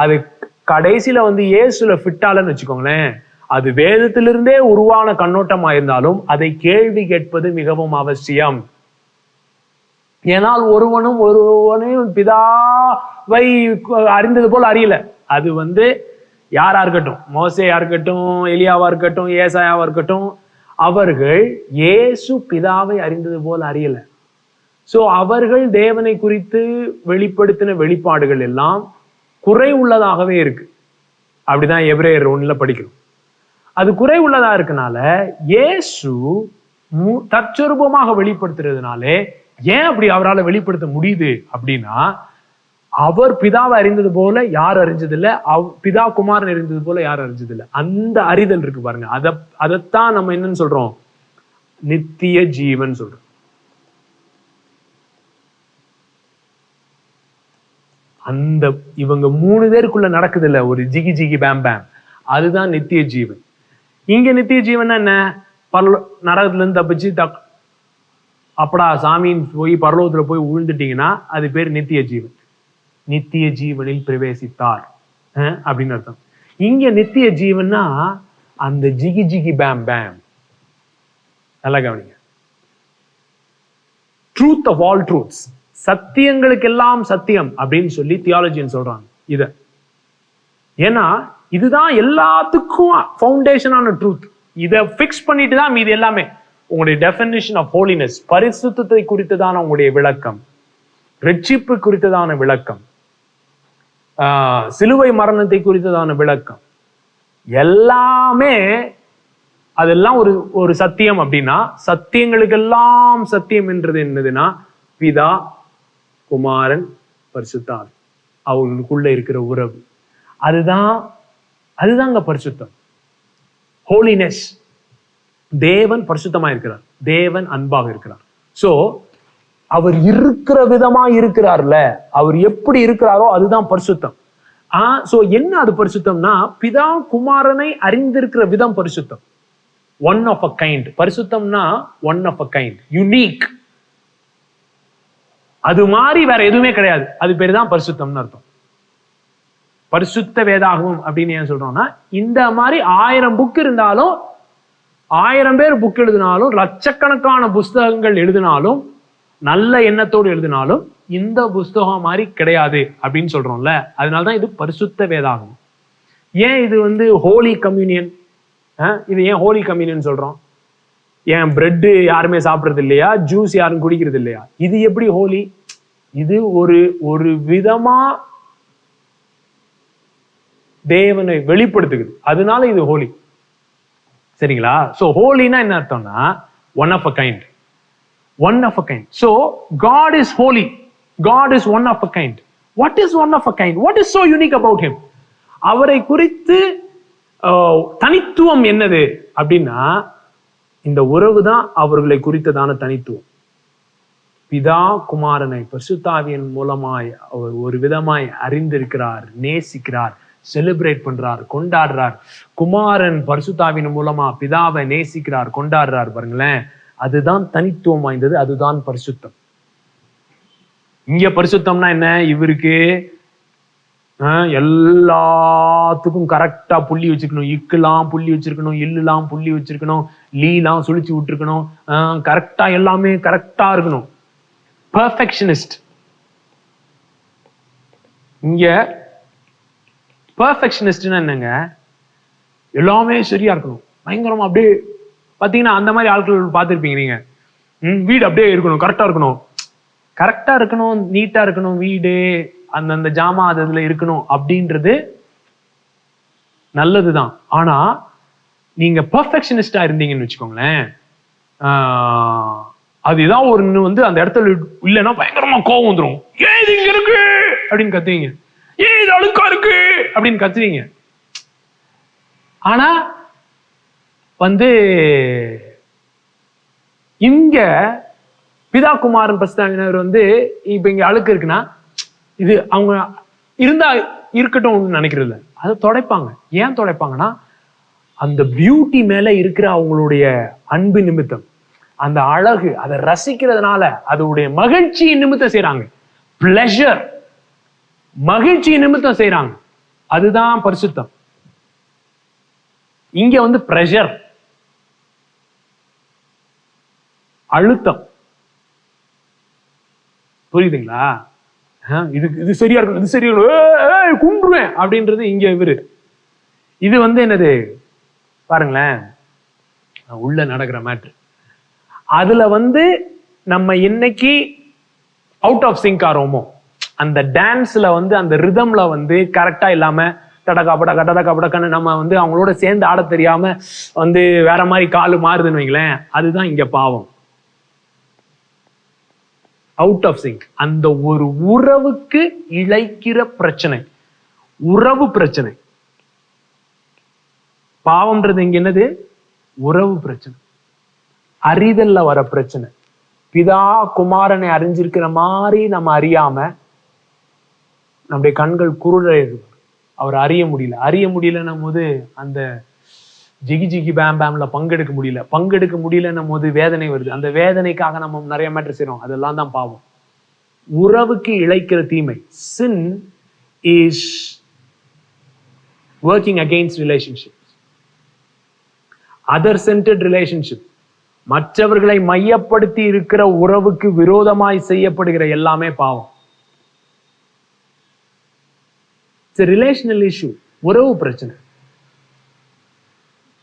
அது கடைசியில இயேசுல ஃபிட் ஆகலன்னு வச்சுக்கோங்களேன், அது வேதத்திலிருந்தே உருவான கண்ணோட்டமா இருந்தாலும் அதை கேள்வி கேட்பது மிகவும் அவசியம். ஏனால் ஒருவனையும் பிதாவை அறிந்தது போல் அறியல. அது யாரா இருக்கட்டும், மோசேயா இருக்கட்டும், எலியாவா இருக்கட்டும், ஏசாயாவா இருக்கட்டும், அவர்கள் இயேசு பிதாவை அறிந்தது போல் அறியல. சோ அவர்கள் தேவனை குறித்து வெளிப்படுத்தின வெளிப்பாடுகள் எல்லாம் குறை உள்ளதாகவே இருக்கு. அப்படிதான் எபிரேயர் 1 படிக்கிறோம். அது குறை உள்ளதா இருக்கனால இயேசு தற்சொரூபமாக வெளிப்படுத்துறதுனாலே ஏன் அப்படி அவரால் வெளிப்படுத்த முடியுது அப்படின்னா, அவர் பிதாவை அறிந்தது போல யார் அறிஞ்சதில்லை, பிதா குமாரன் அறிந்தது போல யார் அறிஞ்சதில்லை. அந்த அறிதல் இருக்கு பாருங்க. அதைத்தான் நம்ம என்னன்னு சொல்றோம், நித்திய ஜீவன் சொல்றோம். அந்த இவங்க 3 பேருக்குள்ள நடக்குது இல்ல ஒரு ஜிகி ஜிகி பேம் பேம், அதுதான் நித்திய ஜீவன். இங்க நித்திய ஜீவன் என்ன, நரகத்துல இருந்து தப்பிச்சு அப்படா சாமியின் போய் பரலோகத்துல போய் விழுந்துட்டீங்கன்னா அது பேர் நித்திய ஜீவன். நித்திய ஜீவனில் பிரவேசித்தார் அப்படின்னு அர்த்தம். இங்க நித்திய ஜீவன்னா அந்த ஜிகி ஜிகி பேம் பேம். நல்லா கவனிங்க. ட்ரூத் ஆஃப் ஆல் ட்ரூத்ஸ், சத்தியங்களுக்கெல்லாம் சத்தியம் அப்படின்னு சொல்லி தியாலஜின்னு சொல்றாங்க இத. ஏன்னா இதுதான் எல்லாத்துக்கும் ஃபவுண்டேஷனான ட்ரூத். இதை பிக்ஸ் பண்ணிட்டு தான் மீது எல்லாமே. உங்களுடைய டெஃபினிஷன் ஆஃப் ஹோலினஸ், பரிசுத்தத்தை குறித்ததான உங்களுடைய விளக்கம், ரட்சிப்பு குறித்ததான விளக்கம், சிலுவை மரணத்தை குறித்ததான விளக்கம், எல்லாமே அதெல்லாம் ஒரு சத்தியம். அப்படின்னா சத்தியங்களுக்கெல்லாம் சத்தியம் என்றது என்னதுன்னா பிதா குமாரன் பரிசுத்த ஆவி, அவங்களுக்குள்ள இருக்கிற உறவு. அதுதாங்க பரிசுத்தம், ஹோலினஸ். தேவன் பரிசுத்தமா இருக்கிறார், தேவன் அன்பாக இருக்கிறார். சோ அவர் இருக்கிற விதமா இருக்கிறார்ல, அவர் எப்படி இருக்கிறாரோ அதுதான் பரிசுத்தம். சோ என்ன அது பரிசுத்தம்னா, பிதா குமாரனை அறிந்திருக்கிற விதம் பரிசுத்தம். One of a kind. பரிசுத்தம்னா one of a kind, unique. அது மாதிரி வேற எதுவுமே கிடையாது. அது பேரு தான் பரிசுத்தம்னு அர்த்தம். பரிசுத்த வேதாகமம் அப்படின்னு ஏன் சொல்றோம்னா, இந்த மாதிரி 1000 புக் இருந்தாலும், 1000 பேர் புக் எழுதினாலும், லட்சக்கணக்கான புஸ்தகங்கள் எழுதினாலும், நல்ல எண்ணத்தோடு எழுதினாலும் இந்த புஸ்தகம் மாதிரி கிடையாது அப்படின்னு சொல்றோம்ல. அதனாலதான் இது பரிசுத்த வேதாகமம். ஏன் இது ஹோலி கம்யூனியன்? இது ஏன் ஹோலி கம்யூனியன் சொல்றோம்? ஏன் பிரெட் யாருமே சாப்பிடுறது இல்லையா, ஜூஸ் யாரும் குடிக்கிறது இல்லையா? இது எப்படி ஹோலி? இது ஒரு விதமா தேவனை வெளிப்படுத்துகிறது, அதனால இது ஹோலி. சரிங்களா? சோ ஹோலினா என்ன அர்த்தம்னா one of a kind. One of a kind. So God is holy. God is one of a kind. What is one of a kind? What is so unique about him? அவரை குறித்து தனித்துவம் என்னது அப்படின்னா, இந்த உறவு தான் அவர்களை குறித்ததான தனித்துவம். பிதா குமாரனை பரிசுத்த ஆவியின் மூலமாய் அவர் ஒரு விதமாய் அறிந்திருக்கிறார், நேசிக்கிறார், செலிப்ரேட் பண்றார், கொண்டாடுறார். குமாரன் பரிசுத்த ஆவியின் மூலமா பிதாவை நேசிக்கிறார், கொண்டாடுறார். பாருங்களேன், அதுதான் தனித்துவம் வாய்ந்தது, அதுதான் பரிசுத்தம். இங்க பரிசுத்தம்னா என்ன? இவருக்கு எல்லாத்துக்கும் கரெக்டா புள்ளி வச்சிருக்கணும். இக்குலாம் புள்ளி வச்சிருக்கணும், இல்லுலாம் புள்ளி வச்சிருக்கணும், லீலாம் சுழிச்சு விட்டுருக்கணும், கரெக்டா எல்லாமே கரெக்டா இருக்கணும். பெர்ஃபெக்ஷனிஸ்ட். இங்க பெர்ஃபெக்ஷனிஸ்ட்னா என்னங்க? எல்லாமே சரியா இருக்கணும், பயங்கரமா. அப்படியே பாத்தீங்கன்னா அந்த மாதிரி ஆட்கள் பார்த்திருப்பீங்க நீங்க. வீடு அப்படியே இருக்கணும், கரெக்டா இருக்கணும், கரெக்டா இருக்கணும், நீட்டா இருக்கணும் வீடு, அந்த ஜாமா அதுல இருக்கணும் அப்படின்றது நல்லதுதான். ஆனா நீங்க பெர்ஃபெக்ஷனிஸ்டா இருந்தீங்கன்னு வச்சுக்கோங்களேன், அது ஏதாவது ஒரு அந்த இடத்துல இல்லைன்னா பயங்கரமா கோவம் வந்துடும். ஏன் இது இங்க இருக்கு அப்படின்னு கத்துவீங்க, ஏன் இது அழுக்கா இருக்கு அப்படின்னு கத்துவீங்க. ஆனா இங்க பிதா குமாரன் பரிசுத்தாவியானவர் வந்து இப்ப இங்க அழுக்கு இருக்குன்னா இது அவங்க இருந்தா இருக்கட்டும் நினைக்கிறது, அதை தொடைப்பாங்க. ஏன் தொடைப்பாங்கன்னா அந்த பியூட்டி மேல இருக்கிற அவங்களுடைய அன்பு நிமித்தம், அந்த அழகு, அதை ரசிக்கிறதுனால, அதோடைய மகிழ்ச்சி நிமித்தம் செய்யறாங்க. பிளஷர், மகிழ்ச்சி நிமித்தம் செய்யறாங்க. அதுதான் பரிசுத்தம். இங்க வந்து பிரஷர், அழுத்தம். புரியுதுங்களா? இது சரியா இருக்கும், இது சரியா இருக்கும், கும்பிடுவேன் அப்படின்றது இங்க இவரு. இது வந்து என்னது பாருங்களேன், உள்ள நடக்கிற மேட்ரு. அதுல வந்து நம்ம இன்னைக்கு அவுட் ஆஃப் சிங்க் ஆறோமோ, அந்த டான்ஸ்ல வந்து அந்த ரிதம்ல வந்து கரெக்டா இல்லாம கடக்கன்னு நம்ம வந்து அவங்களோட சேர்ந்து ஆட தெரியாம வந்து வேற மாதிரி காலு மாறுதுன்னு வைங்களேன், அதுதான் இங்க பாவம். Out of sync. அந்த ஒரு உறவுக்கு இழைக்கிற பிரச்சனை, உறவு பிரச்சனை. பாவம்ன்றது இங்க என்னது? உறவு பிரச்சனை, அறிதல்ல வர பிரச்சனை. பிதா குமாரனை அறிஞ்சிருக்கிற மாதிரி நம்ம அறியாம நம்முடைய கண்கள் குருடை, அவர் அறிய முடியல. அறிய முடியலன்னும் போது அந்த ஜிகி ஜிகி பேம் பேம்ல பங்கெடுக்க முடியலன்னும் போது வேதனை வருது. அந்த வேதனைக்காக நம்ம நிறைய மேட்டர் செய்யறோம். அதெல்லாம் தான் பாவம். உறவுக்கு இழைக்கிற தீமை. Sin is working against relationships, other centered relationship. மற்றவர்களை மையப்படுத்தி இருக்கிற உறவுக்கு விரோதமாய் செய்யப்படுகிற எல்லாமே பாவம். It's a relational issue, உறவு பிரச்சனை.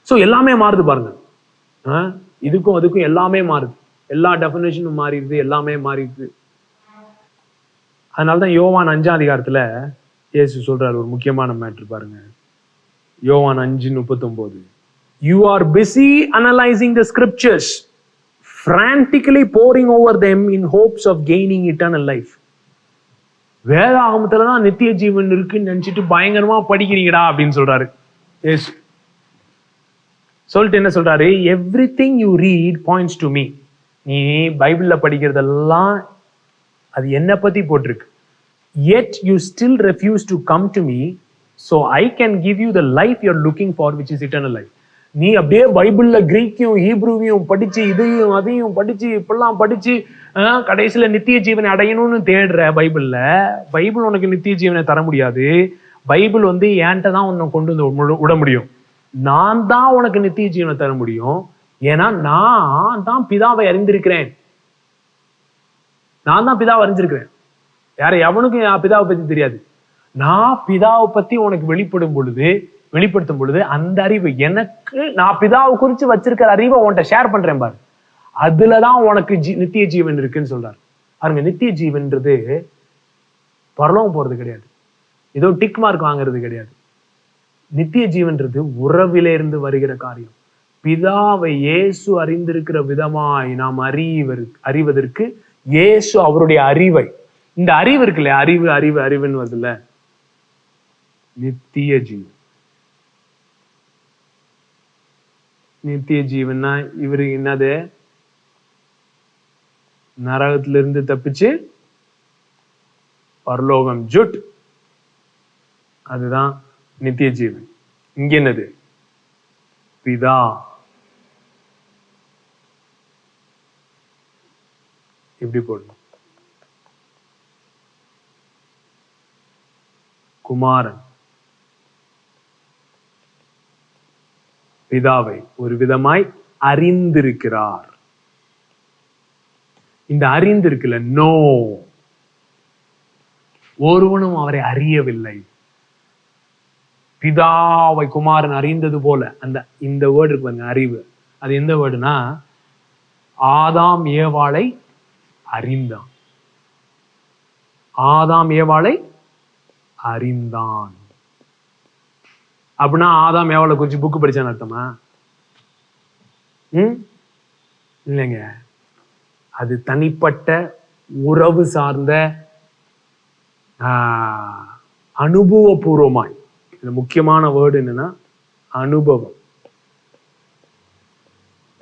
சோ எல்லாமே மாறுது பாருங்க. இதுக்கும் அதுக்கும் எல்லாமே மாறுது, எல்லா டெஃபினேஷனும் மாறிடுது, எல்லாமே மாறிடுது. அதனாலதான் யோவான் 5ஆம் அதிகாரத்துல இயேசு சொல்றாரு ஒரு முக்கியமான மேட்டர் பாருங்க. யோவான் 5:39. You are busy analyzing the scriptures, frantically poring over them in hopes of gaining eternal life. வேதாகமத்துலதான் நித்திய ஜீவன் இருக்குன்னு நினைச்சிட்டு பயங்கரமா படிக்கிறீங்கடா அப்படின்னு சொல்றாரு இயேசு. சொல்லிட்டு என்ன சொல்றாரு? Everything you read points to me. நீ பைபிள்ல படிக்கிறதெல்லாம் அது என்ன பத்தி போட்டிருக்கு. Yet you still refuse to come to me so I can give you the life you're looking for, which is eternal life. நீ அப்படியே பைபிள்ல கிரீக்கையும் ஹீப்ரூவையும் படிச்சு இதையும் அதையும் படிச்சு இப்பெல்லாம் படிச்சு கடைசியில நித்திய ஜீவனை அடையணும்னு தேடுற. பைபிள் உனக்கு நித்திய ஜீவனை தர முடியாது. பைபிள் வந்து என்கிட்ட தான் உன்னை கொண்டு வந்து விட முடியும். நான் தான் உனக்கு நித்திய ஜீவனை தர முடியும். ஏன்னா நான் தான் பிதாவை அறிந்திருக்கிறேன். நான் தான் பிதாவை அறிஞ்சிருக்கிறேன். யார எவனுக்கும் பிதாவை பத்தி தெரியாது. நான் பிதாவை பத்தி உனக்கு வெளிப்படுத்தும் பொழுது அந்த அறிவு எனக்கு, நான் பிதாவை குறிச்சு வச்சிருக்கிற அறிவை உன்கிட்ட ஷேர் பண்றேன் பாரு. அதுலதான் உனக்கு நித்திய ஜீவன் இருக்குன்னு சொல்றாரு. பாருங்க, நித்திய ஜீவன்றது பரலோகம் போறது கிடையாது, ஏதோ டிக் மார்க் வாங்குறது கிடையாது. நித்திய ஜீவன்றது உறவில இருந்து வருகிற காரியம். பிதாவை இயேசு அறிந்திருக்கிற விதமாய் நாம் அறிவதற்கு இயேசு அவருடைய அறிவை, இந்த அறிவு இருக்குல்ல, அறிவுன்னு வருதுல்ல, நித்திய ஜீவன். நித்திய ஜீவன்னா இவரு என்னது? நரகத்திலிருந்து தப்பிச்சு பரலோகம் ஜுட், அதுதான் நித்திய ஜீவன். இங்க என்னது? பிதா. இப்படி போடணும். குமாரன் பிதாவை ஒரு விதமாய் அறிந்திருக்கிறார். இந்த அறிந்திருக்கல, நோ, ஒருவனும் அவரை அறியவில்லை. பிதாவை குமாரன் அறிந்தது போல, அந்த இந்த வேர்டு இருக்கு பாருங்க, அறிவு. அது எந்த வேர்டுனா, ஆதாம் ஏவாளை அறிந்தான். ஆதாம் ஏவாளை அறிந்தான் அப்படின்னா ஆதாம் ஏவாளை குறிச்சு புக்கு படிச்சான்னு அர்த்தமா? இல்லைங்க, அது தனிப்பட்ட உறவு சார்ந்த அனுபவபூர்வமாய். இது முக்கியமான வேர்டு என்னன்னா அனுபவம்,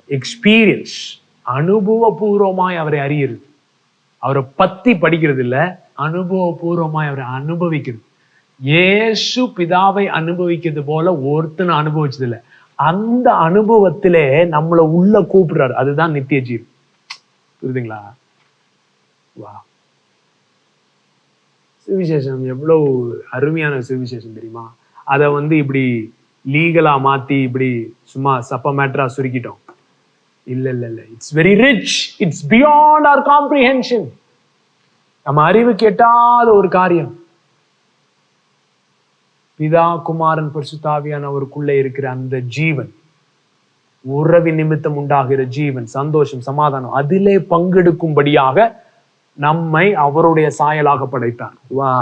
எக்ஸ்பீரியன்ஸ். அனுபவபூர்வமாய் அவரை அறியறது. அவரை பத்தி படிக்கிறது இல்ல, அனுபவபூர்வமாய் அவரை அனுபவிக்கிறது. இயேசு பிதாவை அனுபவிக்கிறது போல ஒருத்தனை அனுபவிச்சது இல்லை. அந்த அனுபவத்திலே நம்மளை உள்ள கூப்பிடுறாரு. அதுதான் நித்திய ஜீவன். புரியுதுங்களா? வா, சுவிசேஷம் எவ்வளவு அருமையான சுவிசேஷம் தெரியுமா? அதை இப்படி லீகலா மாத்தி இப்படி சும்மா சப்ப மேட்டரா சுருக்கிட்டோம். இல்ல இல்ல இல்ல, it's very rich, it's beyond our comprehension. நம்ம அறிவு கேட்டாத ஒரு காரியம். பிதா, குமாரன், பரிசுத்த ஆவியானவருக்குள்ள இருக்கிற அந்த ஜீவன், உறவி நிமித்தம் உண்டாகிற ஜீவன், சந்தோஷம், சமாதானம், அதிலே பங்கெடுக்கும்படியாக நம்மை அவருடைய சாயலாக படைத்தார். வா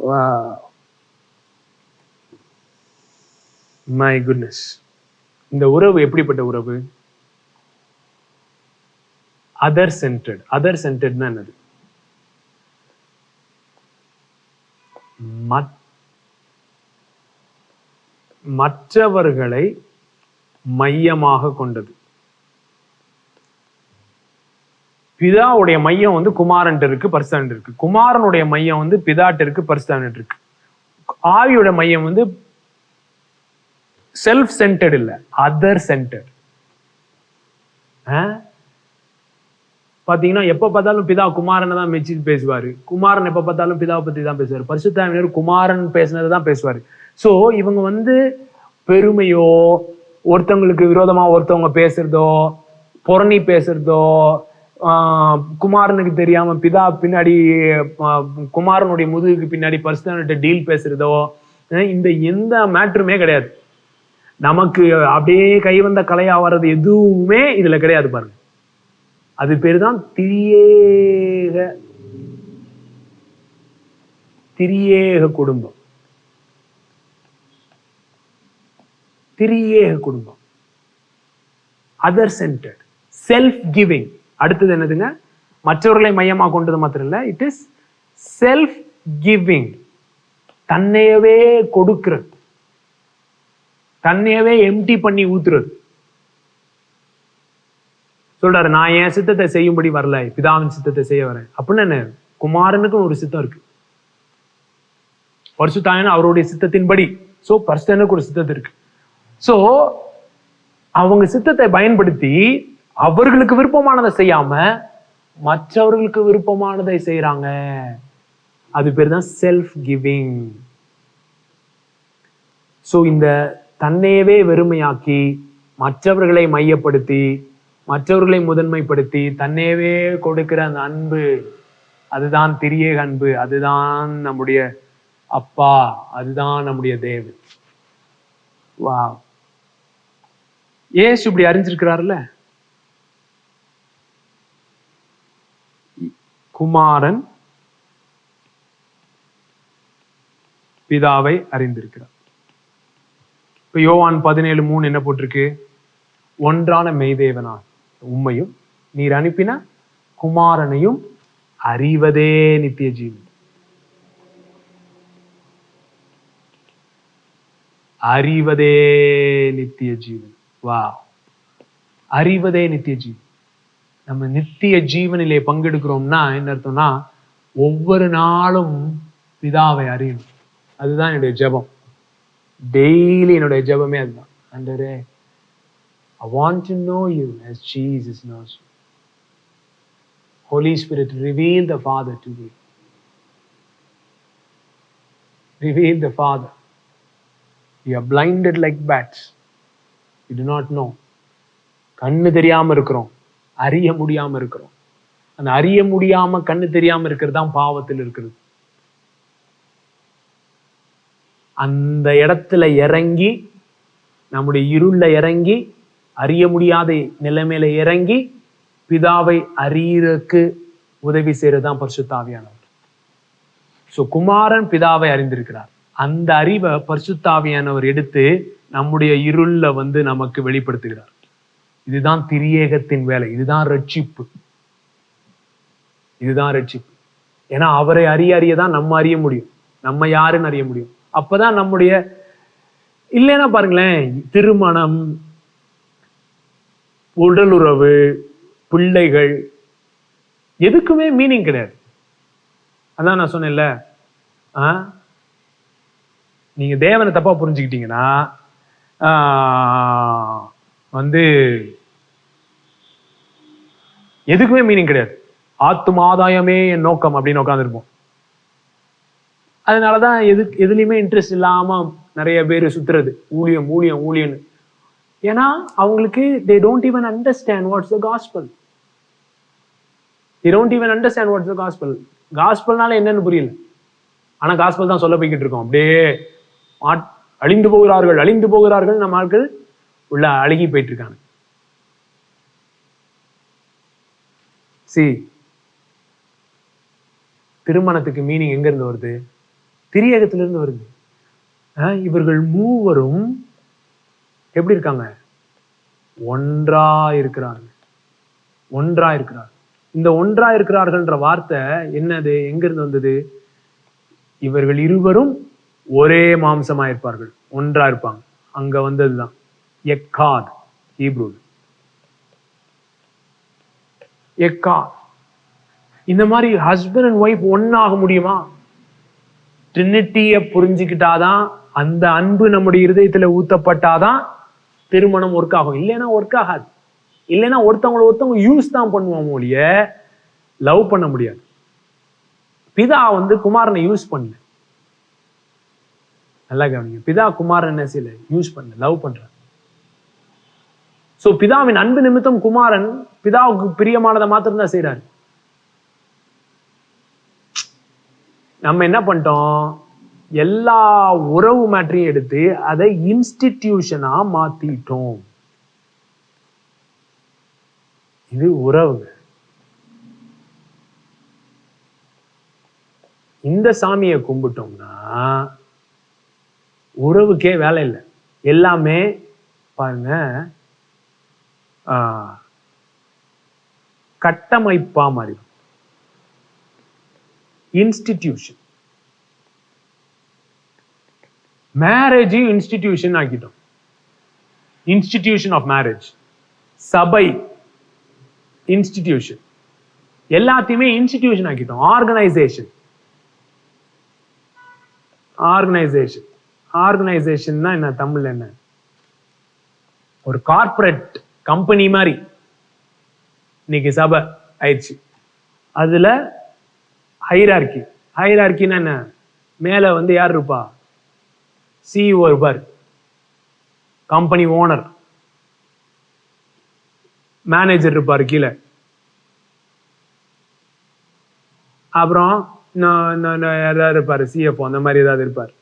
வா, மை குட்னஸ். இந்த உறவு எப்படிப்பட்ட உறவு? Other centred. அதர் சென்டர்ட்னா என்னது? மற்றவர்களை மையமாக கொண்டது. பிதாவுடைய மையம் குமாரன் இருக்கு, பரிசுத்தன் இருக்கு. குமாரனுடைய மையம் பிதாட்டு இருக்கு, பரிசுத்தன் இருக்கு. ஆவியோட மையம் செல்ஃப் சென்டர்ட் இல்ல, அதர் சென்டர்ட். பாத்தீங்கன்னா எப்ப பார்த்தாலும் பிதா குமாரனை தான் மெச்சி பேசுவாரு. குமாரன் எப்ப பார்த்தாலும் பிதாவை பத்தி தான் பேசுவாரு. பரிசுத்த ஆவியானவர் குமாரன் பேசினதான் பேசுவாரு. சோ இவங்க பெருமையோ, ஒருத்தவங்களுக்கு விரோதமா ஒருத்தவங்க பேசுறதோ, புரணி பேசுறதோ, குமாரனுக்கு தெரியாம பிதா பின்னாடி, குமாரனுடைய முதுகுக்கு பின்னாடி பரிசுத்த டீல் பேசுறதோ, இந்த எந்த மேட்டருமே கிடையாது. நமக்கு அப்படியே கை வந்த கலையா வர்றது எதுவுமே இதுல கிடையாது. பாருங்க, அது பேரு தான் திரியேக குடும்பம். திரியேக குடும்பம், அதர் சென்டர்ட், செல்ஃப் கிவிங். அடுத்தது என்னதுங்க? மற்றவர்களை மையமா கொண்டது மாத்திரம் இல்ல, இட் இஸ் செல்ஃப் கிவிங். தன்னையவே கொடுக்கிறது, தன்னையவே எம்டி பண்ணி ஊத்துறது. சொல்றாரு, நான் என் சித்தத்தை செய்யும்படி வரல, பிதாவின் சித்தத்தை செய்ய வரேன். அப்படின்னு என்ன? குமாரனுக்கும் ஒரு சித்தம் இருக்கு, பரிசுத்த ஆவியானவர் அவருடைய சித்தத்தின்படி. சோ பரிசுத்தனுக்கு ஒரு சித்தம் இருக்கு. சோ அவங்க சித்தத்தை பயன்படுத்தி அவர்களுக்கு விருப்பமானதை செய்யாம மற்றவர்களுக்கு விருப்பமானதை செய்யறாங்க. அது பேர் தான் செல்ஃப் கிவிங். சோ இந்த தன்னையவே வெறுமையாக்கி, மற்றவர்களை மையப்படுத்தி, மற்றவர்களை முதன்மைப்படுத்தி, தன்னையவே கொடுக்கிற அந்த அன்பு, அதுதான் திரியேக அன்பு. அதுதான் நம்முடைய அப்பா, அதுதான் நம்முடைய தேவன். வா, ஏசு இப்படி அறிஞ்சிருக்கிறாருல்ல. குமாரன் பிதாவை அறிந்திருக்கிறார். இப்ப யோவான் 17:3 என்ன போட்டிருக்கு? ஒன்றான மெய்தேவனா உம்மையும் நீர் அனுப்பின குமாரனையும் அறிவதே நித்திய ஜீவன். அறிவதே நித்திய ஜீவன். வா, அறிவதே நித்திய ஜீவன். நம்ம நித்திய ஜீவனிலே பங்கெடுக்கிறோம்னா என்ன அர்த்தம்னா, ஒவ்வொரு நாளும் பிதாவை அறியணும். அதுதான் என்னுடைய ஜெபம். டெய்லி என்னுடைய ஜெபமே அதுதான். ஆண்டவரே, I want to know you as Jesus knows you. Holy Spirit, reveal the Father to me. Reveal the Father. We are blinded like bats. We do not know. கண்ணு தெரியாம இருக்கிறோம், அறிய முடியாம இருக்கிறோம். அந்த அறிய முடியாம கண்ணு தெரியாம இருக்கிறது தான் பாவத்தில் இருக்கிறது. அந்த இடத்துல இறங்கி, நம்முடைய இருள இறங்கி, அறிய முடியாத நிலைமையில இறங்கி பிதாவை அறியறதுக்கு உதவி செய்யறதுதான் பரிசுத்த ஆவியானவர். சோ குமாரன் பிதாவை அறிந்திருக்கிறார். அந்த அறிவை பரிசுத்த ஆவியானவர் எடுத்து நம்முடைய இருள நமக்கு வெளிப்படுத்துகிறார். இதுதான் திரியேகத்தின் வேலை. இதுதான் ரட்சிப்பு. இதுதான் ரட்சிப்பு. ஏன்னா அவரை அறியதான் நம்ம அறிய முடியும், நம்ம யாருன்னு அறிய முடியும். அப்பதான் நம்முடைய, இல்லைன்னா பாருங்களேன், திருமணம், உடலுறவு, பிள்ளைகள், எதுக்குமே மீனிங் கிடையாது. அதான் நான் சொன்னேன்ல, நீங்க தேவனை தப்பா புரிஞ்சுக்கிட்டீங்கன்னா வந்து எதுக்குமே மீனிங் கிடையாது. ஆத்தும ஆதாயமே என் நோக்கம் அப்படின்னு உட்காந்துருப்போம். அதனாலதான் எதுலையுமே இன்ட்ரெஸ்ட் இல்லாம நிறைய பேர் சுத்துறது, ஊழியம் ஊழியம் ஊழியன்னு. ஏன்னா அவங்களுக்கு they don't even understand what's the gospel. they don't even understand what's the gospel. காஸ்பல்னால என்னன்னு புரியல. ஆனா காஸ்பல் தான் சொல்ல போய்கிட்டு இருக்கோம். அப்படியே அழிந்து போகிறார்கள் நம்ம ஆட்கள் உள்ள அழுகி போயிட்டு இருக்காங்க. திருமணத்துக்கு மீனிங் எங்க இருந்து வருது? திரியகத்திலிருந்து வருது. இவர்கள் மூவரும் எப்படி இருக்காங்க? ஒன்றா இருக்கிறார்கள். இந்த ஒன்றா இருக்கிறார்கள்ன்ற வார்த்தை என்னது? எங்க இருந்து வந்தது? இவர்கள் இருவரும் ஒரே மாம்சமா இருப்பார்கள், ஒன்றா இருப்பாங்க. அங்க வந்ததுதான் எக்காத். ஹீப்ரூ எக்காத். இந்த மாதிரி ஹஸ்பண்ட் அண்ட் ஒய்ஃப் ஒன்னாக முடியுமா? ட்ரினிட்டிய புரிஞ்சுக்கிட்டாதான், அந்த அன்பு நம்முடைய இருதயத்துல ஊத்தப்பட்டாதான் திருமணம் ஒர்க் ஆகும். இல்லைன்னா ஒர்க் ஆகாது. இல்லைன்னா ஒருத்தவங்க யூஸ் தான் பண்ணுவோம் ஒழிய லவ் பண்ண முடியாது. பிதா குமாரனை யூஸ் பண்ணல. நல்லா கவனிங்க, பிதா குமாரன் என்ன செய்யல? யூஸ் பண்ணல, லவ் பண்ற. சோ பிதாவின் அன்பு நிமித்தம் குமாரன் பிதாவுக்கு பிரியமானதை மாத்திரம் தான் செய்யறாரு. நம்ம என்ன பண்ணிட்டோம்? எல்லா உறவு மேட்டரையும் எடுத்து அதை இன்ஸ்டிடியூஷனா மாத்திட்டோம். இது உறவுங்க. இந்த சாமியை கும்பிட்டோம்னா உறவுக்கே வேலை இல்லை. எல்லாமே பாருங்க கட்டமைப்பா மாறிடும். இன்ஸ்டிடியூஷன், மேரேஜ் இன்ஸ்டிடியூஷன் ஆக்கிட்டோம். இன்ஸ்டிடியூஷன் ஆஃப் மேரேஜ், சபை இன்ஸ்டிடியூஷன், எல்லாத்தையுமே இன்ஸ்டிடியூஷன் ஆக்கிட்டோம். ஆர்கனைசேஷன் என்ன? தமிழ்ல என்ன? ஒரு கார்பரேட் கம்பெனி மாதிரி இன்னைக்கு சபை ஆயிடுச்சு. அதுல ஹைரார்கின்னா என்ன? மேல யார் இருப்பா? சிஇஓ இருப்பார், கம்பெனி ஓனர், மேனேஜர் இருப்பாரு கீழே. அப்புறம் யாராவது இருப்பாரு, சிஎஃப்ஓ அந்த மாதிரி ஏதாவது இருப்பார்.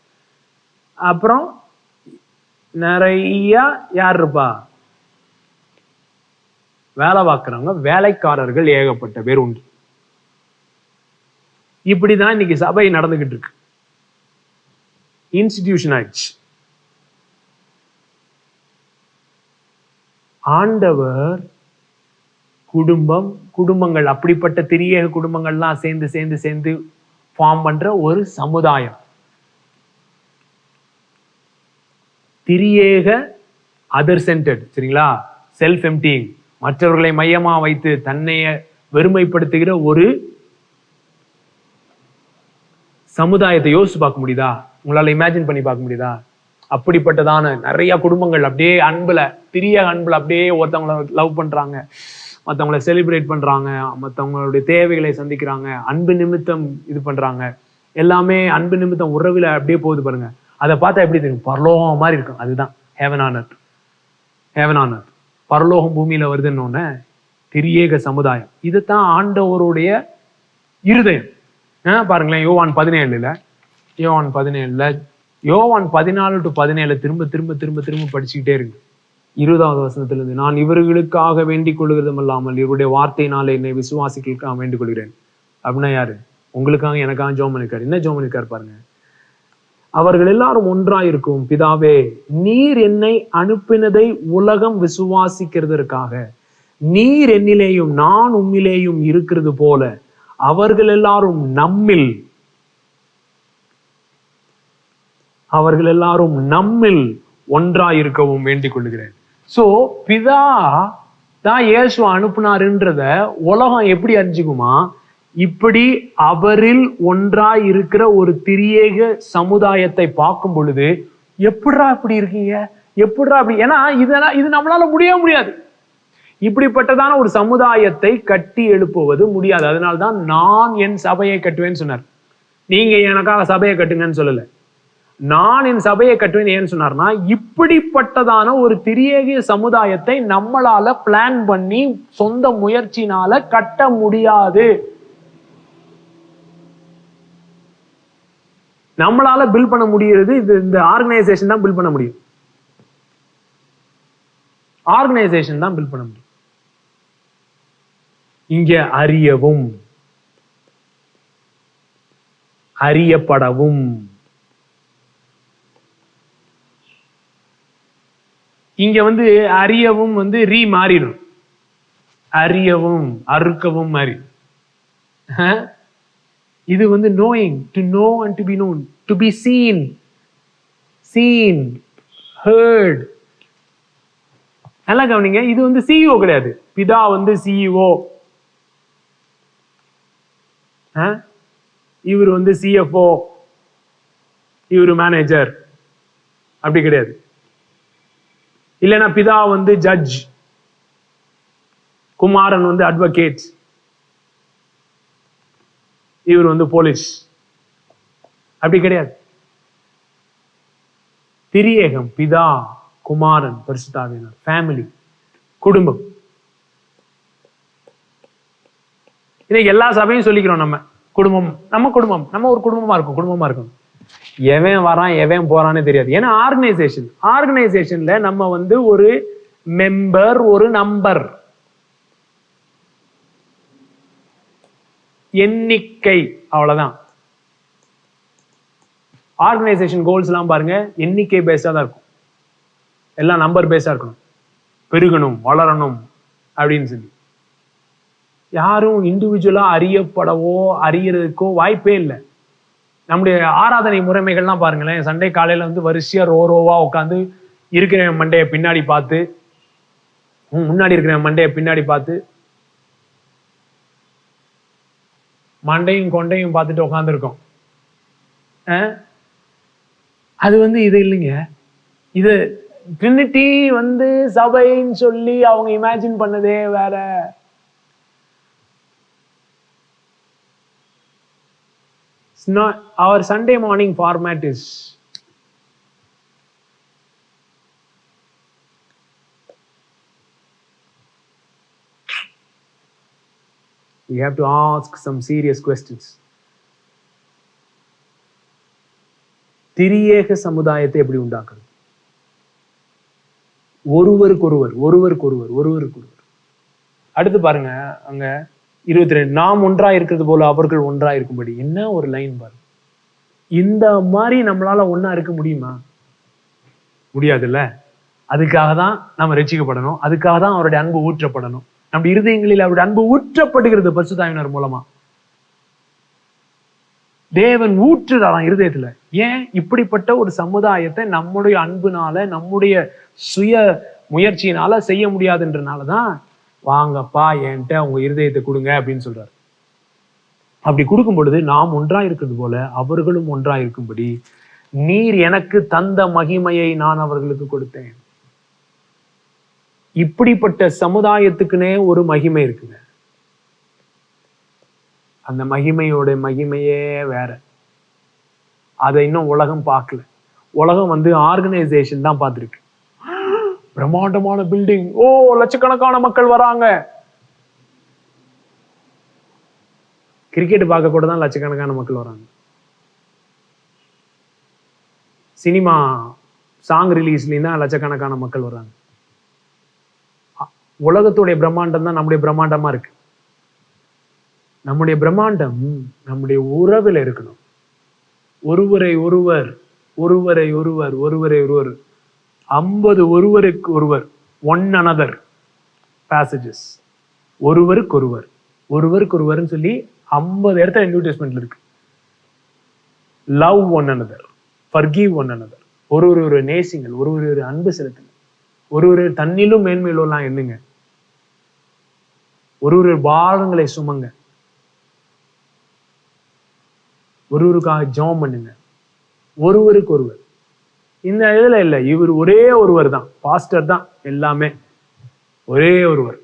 அப்புறம் நிறைய யார் இருப்பா? வேலை பார்க்கிறவங்க, வேலைக்காரர்கள் ஏகப்பட்ட பேர் உண்டு. இப்படிதான் இன்னைக்கு சபை நடந்துகிட்டு இருக்கு. இன்ஸ்டிடியூஷன் ஆயிடுச்சு. ஆண்டவர் குடும்பங்கள் அப்படிப்பட்ட திரியேக குடும்பங்கள்லாம் சேர்ந்து ஃபார்ம் பண்ற ஒரு சமுதாயம். திரியேக அதர் சென்டர்ட், சரிங்களா? செல்ஃப் எம்ப்டிங், மற்றவர்களை மையமா வைத்து தன்னைய வெறுமைப்படுத்துகிற ஒரு சமுதாயத்தை யோசிச்சு பார்க்க முடியுதா? உங்களால இமேஜின் பண்ணி பார்க்க முடியுதா? அப்படிப்பட்டதான நிறைய குடும்பங்கள் அப்படியே அன்புல, திரியேக அன்புல அப்படியே ஒருத்தவங்களை லவ் பண்றாங்க, மற்றவங்களை செலிப்ரேட் பண்றாங்க, மற்றவங்களுடைய தேவைகளை சந்திக்கிறாங்க, அன்பு நிமித்தம் இது பண்றாங்க. எல்லாமே அன்பு நிமித்தம் உறவுல அப்படியே போகுது பாருங்க. அதை பார்த்தா எப்படி தெரியும்? பரலோகம் மாதிரி இருக்கும். அதுதான் ஹெவன் ஆன் எர்த். பரலோகம் பூமியில வருதுன்னு திரியேக சமுதாயம். இதுதான் ஆண்டவருடைய இருதயம். பாருங்களேன், யோவான் 17 யோவான் 14 to 17 திரும்ப படிச்சுக்கிட்டே இருக்கு. 20வது வசனத்துல இருந்து, நான் இவர்களுக்காக வேண்டிக் கொள்கிறதும் இல்லாமல் இவருடைய வார்த்தையினால என்னை விசுவாசிகளுக்காக வேண்டிக் கொள்கிறேன். அப்படின்னா யாரு? உங்களுக்காக எனக்காக ஜெபம் பண்ணிருக்காரு. என்ன ஜெபம் பண்ணிருக்காரு பாருங்க. அவர்கள் எல்லாரும் ஒன்றாயிருக்கும் பிதாவே, நீர் என்னை அனுப்பினதை உலகம் விசுவாசிக்கிறதற்காக நீர் என்னிலேயும் நான் உம்மிலேயும் இருக்கிறது போல அவர்கள் எல்லாரும் நம்மில் ஒன்றாயிருக்கவும் வேண்டிக் கொள்கிறேன். சோ பிதா தான் இயேசு அனுப்புனாருன்றத உலகம் எப்படி அறிஞ்சுக்குமா? இப்படி அவரில் ஒன்றாய் இருக்கிற ஒரு திரியேக சமுதாயத்தை பார்க்கும் பொழுது, எப்படிரா இப்படி இருக்கீங்க, எப்படிரா அப்படி, ஏன்னா இது நம்மளால முடியாது. இப்படிப்பட்டதான ஒரு சமுதாயத்தை கட்டி எழுப்புவது முடியாது. அதனால்தான் நான் என் சபையை கட்டுவேன்னு சொன்னார். நீங்க எனக்காக சபையை கட்டுங்கன்னு சொல்லல. நான் என் சபையை கட்டுவேன். ஏன்னு சொன்னார்னா, இப்படிப்பட்டதான ஒரு திரியேக சமுதாயத்தை நம்மளால பிளான் பண்ணி சொந்த முயற்சினால கட்ட முடியாது. நம்மளால பில்ட் பண்ண முடியுது இந்த ஆர்கனைசேஷன் தான் பில்ட் பண்ண முடியும். ஆர்கனைசேஷன் தான் பில்ட் பண்ண முடியும். இங்க அறியவும் அறியப்படவும், இங்க அறியவும் ரீ மாறிடும். அறியவும் அறுக்கவும் மாறி. இது knowing, to know and to be known, to be seen, heard. நல்லா கவனிங்க, இது சிஇஓ கிடையாது. பிதா சிஇஓ, இவர் சிஎஃப்ஓ, இவர் மேனேஜர், அப்படி கிடையாது. இல்லைன்னா பிதா ஜட்ஜ், குமாரன் அட்வொகேட், இவர் போலீஸ், அப்படி கிடையாது. திரியேகம், பிதா, குமாரன், பரிசுத்த ஆவியானவர், ஃபேமிலி, குடும்பம். இன்னைக்கு எல்லா சபையும் சொல்லிக்கிறோம், நம்ம குடும்பம், நம்ம ஒரு குடும்பமா இருக்கும். எவன் வரான் எவன் போறான்னு தெரியாது. ஏன்னா ஆர்கனைசேஷன்ல நம்ம ஒரு மெம்பர், ஒரு நம்பர், எண்ணிக்கை, அவ்வளவுதான். ஆர்கனைசேஷன் கோல்ஸ் எல்லாம் பாருங்க, எண்ணிக்கை பேஸா தான் இருக்கும். எல்லாம் நம்பர் பேஸா இருக்கணும். பெருகணும், வளரணும் அப்படின்னு சொல்லி. யாரும் இண்டிவிஜுவலா அறியப்படவோ அறியறதுக்கோ வாய்ப்பே இல்லை. நம்முடைய ஆராதனை முறைமைகள்லாம் பாருங்களேன். சண்டே காலையில வரிசையா ரோவா உட்காந்து இருக்கிற மண்டைய பின்னாடி பார்த்து, முன்னாடி இருக்கிற மண்டைய பின்னாடி பார்த்து, மண்டையும் கொண்டையும் பார்த்துட்டு உட்காந்துருக்கோம். அது இது இல்லைங்க. இது ட்ரினிட்டி சபைன்னு சொல்லி அவங்க இமேஜின் பண்ணதே வேற. Not our Sunday morning format is we have to ask some serious questions. திரியேக சமுதாயத்தை எப்படி உண்டாக்குறது? ஒருவருக்கொருவர். அடுத்து பாருங்க, அங்க 22, நாம் ஒன்றா இருக்கிறது போல அவர்கள் ஒன்றா இருக்கும்படி. என்ன ஒரு லைன் பாருங்க. இந்த மாதிரி நம்மளால ஒண்ணா இருக்க முடியுமா? முடியாதுல்ல. அதுக்காக தான் நம்ம ரட்சிக்கப்படணும். அதுக்காக தான் அவருடைய அன்பு ஊற்றப்படணும். நம்ம இருதயங்களில் அவருடைய அன்பு ஊற்றப்படுகிறது பரிசுத்த ஆவியானவர் மூலமா. தேவன் ஊற்றுறாராம் இருதயத்துல. ஏன்? இப்படிப்பட்ட ஒரு சமுதாயத்தை நம்முடைய அன்புனால, நம்முடைய சுய முயற்சியினால செய்ய முடியாதுன்றனாலதான், வாங்கப்பா என்கிட்ட உங்க இருதயத்தை கொடுங்க அப்படின்னு சொல்றாரு. அப்படி கொடுக்கும் பொழுது, நாம் ஒன்றா இருக்கிறது போல அவர்களும் ஒன்றா இருக்கும்படி நீர் எனக்கு தந்த மகிமையை நான் அவர்களுக்கு கொடுத்தேன். இப்படிப்பட்ட சமுதாயத்துக்குன்னே ஒரு மகிமை இருக்குங்க. அந்த மகிமையோட மகிமையே வேற. அதை இன்னும் உலகம் பார்க்கல. உலகம் ஆர்கனைசேஷன் தான் பார்த்திருக்கு. பிரம்மாண்டமான பில்டிங், லட்சக்கணக்கான மக்கள் வராங்க. கிரிக்கெட் பார்க்க கூட தான் லட்சக்கணக்கான மக்கள் வராங்க. சினிமா சாங் ரிலீஸ்லயும் தான் லட்சக்கணக்கான மக்கள் வர்றாங்க. உலகத்துடைய பிரம்மாண்டம் தான் நம்முடைய பிரம்மாண்டமா இருக்கு. நம்முடைய பிரம்மாண்டம் நம்முடைய உறவில் இருக்கணும். ஒருவரை ஒருவர் 50 ஒருவருக்கு ஒருவர், ஒன் அனதர் பேசேஜஸ், ஒருவருக்கொருவர்னு சொல்லி 50 இடத்துல நியூ டெஸ்ட்மெண்ட்ல இருக்கு. Love one another, forgive one another, ஒரு நேசிங்கள், ஒரு அன்பு செலுத்துங்க, ஒரு தன்னிலும் மேன்மையிலும் எண்ணுங்க. ஒரு பாரங்களை சுமங்க, ஒருவருக்காக ஜெபம் பண்ணுங்க, ஒருவருக்கு ஒருவர். இந்த இதுல இல்ல, இவர் ஒரே ஒருவர் தான், பாஸ்டர் தான் எல்லாமே, ஒரே ஒருவர்.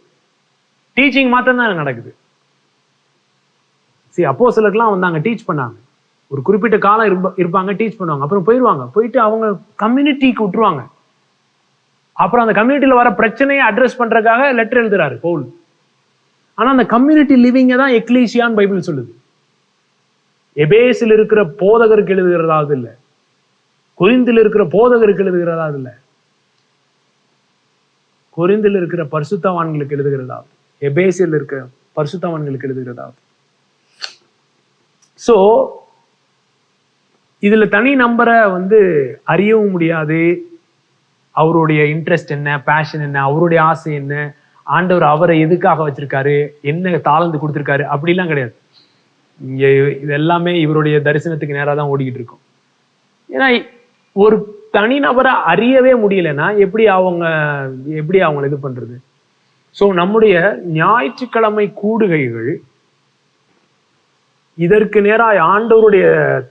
டீச்சிங் மாத்திரம் தான் நடக்குது. அப்போஸ்தலர்கள்லாம் வந்தாங்க, டீச் பண்ணாங்க. ஒரு குறிப்பிட்ட காலம் இருப்பாங்க, டீச் பண்ணுவாங்க, அப்புறம் போயிடுவாங்க. போயிட்டு அவங்க கம்யூனிட்டிக்கு விட்டுருவாங்க. அப்புறம் அந்த கம்யூனிட்டியில வர பிரச்சனையை அட்ரஸ் பண்றதுக்காக லெட்டர் எழுதுறாரு பவுல். ஆனா அந்த கம்யூனிட்டி லிவிங்க தான் எக்லீசியான்னு பைபிள் சொல்லுது. எபேசில் இருக்கிற போதகருக்கு எழுதுகிறதாவது இல்லை, கொரிந்தில் இருக்கிற போதகருக்கு எழுதுகிறதாவது இல்லை, கொரிந்தில் இருக்கிற பரிசுத்தவான்களுக்கு எழுதுகிறதாவது, எபேசில் இருக்கிற பரிசுத்தவான்களுக்கு எழுதுகிறதாவது. சோ இதுல தனி நம்பரை அறியவும் முடியாது. அவருடைய இன்ட்ரெஸ்ட் என்ன, பேஷன் என்ன, அவருடைய ஆசை என்ன, ஆண்டவர் அவரை எதுக்காக வச்சிருக்காரு, என்ன தாளந்து கொடுத்திருக்காரு, அப்படிலாம் கிடையாது. இங்க இது எல்லாமே இவருடைய தரிசனத்துக்கு நேராக தான் ஓடிக்கிட்டு இருக்கும். ஏன்னா ஒரு தனிநபரை அறியவே முடியலன்னா எப்படி அவங்களை இது பண்றது? சோ நம்முடைய ஞாயிற்றுக்கிழமை கூடுகைகள் இதற்கு நேரா ஆண்டவருடைய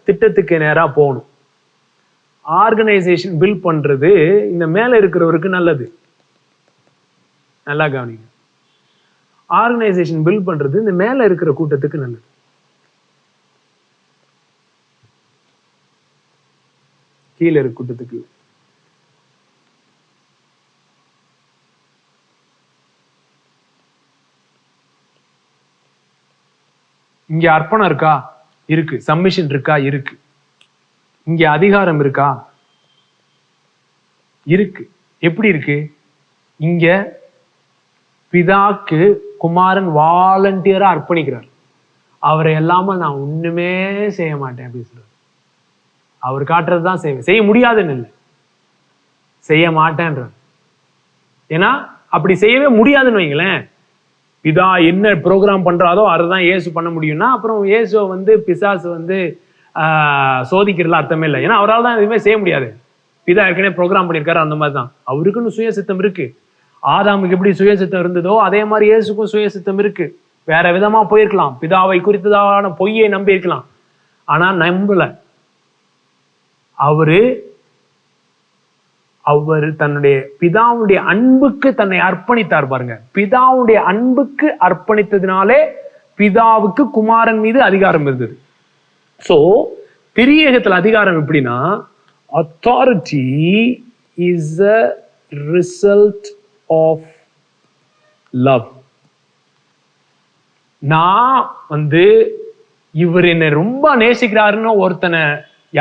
திட்டத்துக்கு நேரா போகணும். ஆர்கனைசேஷன் பில்ட் பண்றது இந்த மேல இருக்கிறவருக்கு நல்லது. நல்லா கவனிங்க, ஆர்கனைசேஷன் பில்ட் பண்றது இந்த மேல இருக்கிற கூட்டத்துக்கு நல்லது. கீழே இருக்க கூட்டத்துக்கு. இங்க அர்ப்பணம் இருக்கா? இருக்கு. சப்மிஷன் இருக்கா? இருக்கு. இங்க அதிகாரம் இருக்கா? இருக்கு. எப்படி இருக்கு? இங்க பிதாக்கு குமாரன் வாலண்டியரா அர்ப்பணிக்கிறார். அவரை எல்லாம நான் ஒண்ணுமே செய்ய மாட்டேன் அப்படின்னு சொல்றாரு. அவர் காட்டுறதுதான் செய்வேன், செய்ய முடியாதுன்னு இல்லை, செய்ய மாட்டேன்றார். ஏன்னா அப்படி செய்யவே முடியாதுன்னு வைங்களேன். பிதா என்ன ப்ரோக்ராம் பண்றாதோ அதுதான் இயேசு பண்ண முடியும்னா அப்புறம் இயேசுவை பிசாசு சோதிக்கிறதுல அர்த்தமே இல்லை. ஏன்னா அவரால் தான் எதுவுமே செய்ய முடியாது. பிதா ஏற்கனவே ப்ரோக்ராம் பண்ணியிருக்காரு. அந்த மாதிரி தான் அவருக்குன்னு சுயசித்தம் இருக்கு. ஆதாமுக்கு எப்படி சுயசித்தம் இருந்ததோ அதே மாதிரி இயேசுக்கும் சுயசித்தம் இருக்கு. வேற விதமா போயிருக்கலாம், பிதாவை குறித்ததான பொய்யை நம்பி இருக்கலாம். ஆனா நம்பல. அவர் தன்னுடைய பிதாவுடைய அன்புக்கு தன்னை அர்ப்பணித்தார். பாருங்க, பிதாவுடைய அன்புக்கு அர்ப்பணித்ததினாலே பிதாவுக்கு குமாரன் மீது அதிகாரம் இருந்தது. சோ திரியேகத்துல அதிகாரம் எப்படின்னா, authority is a result of love. நான் இவர் என்னை ரொம்ப நேசிக்கிறாருன்னு ஒருத்தனை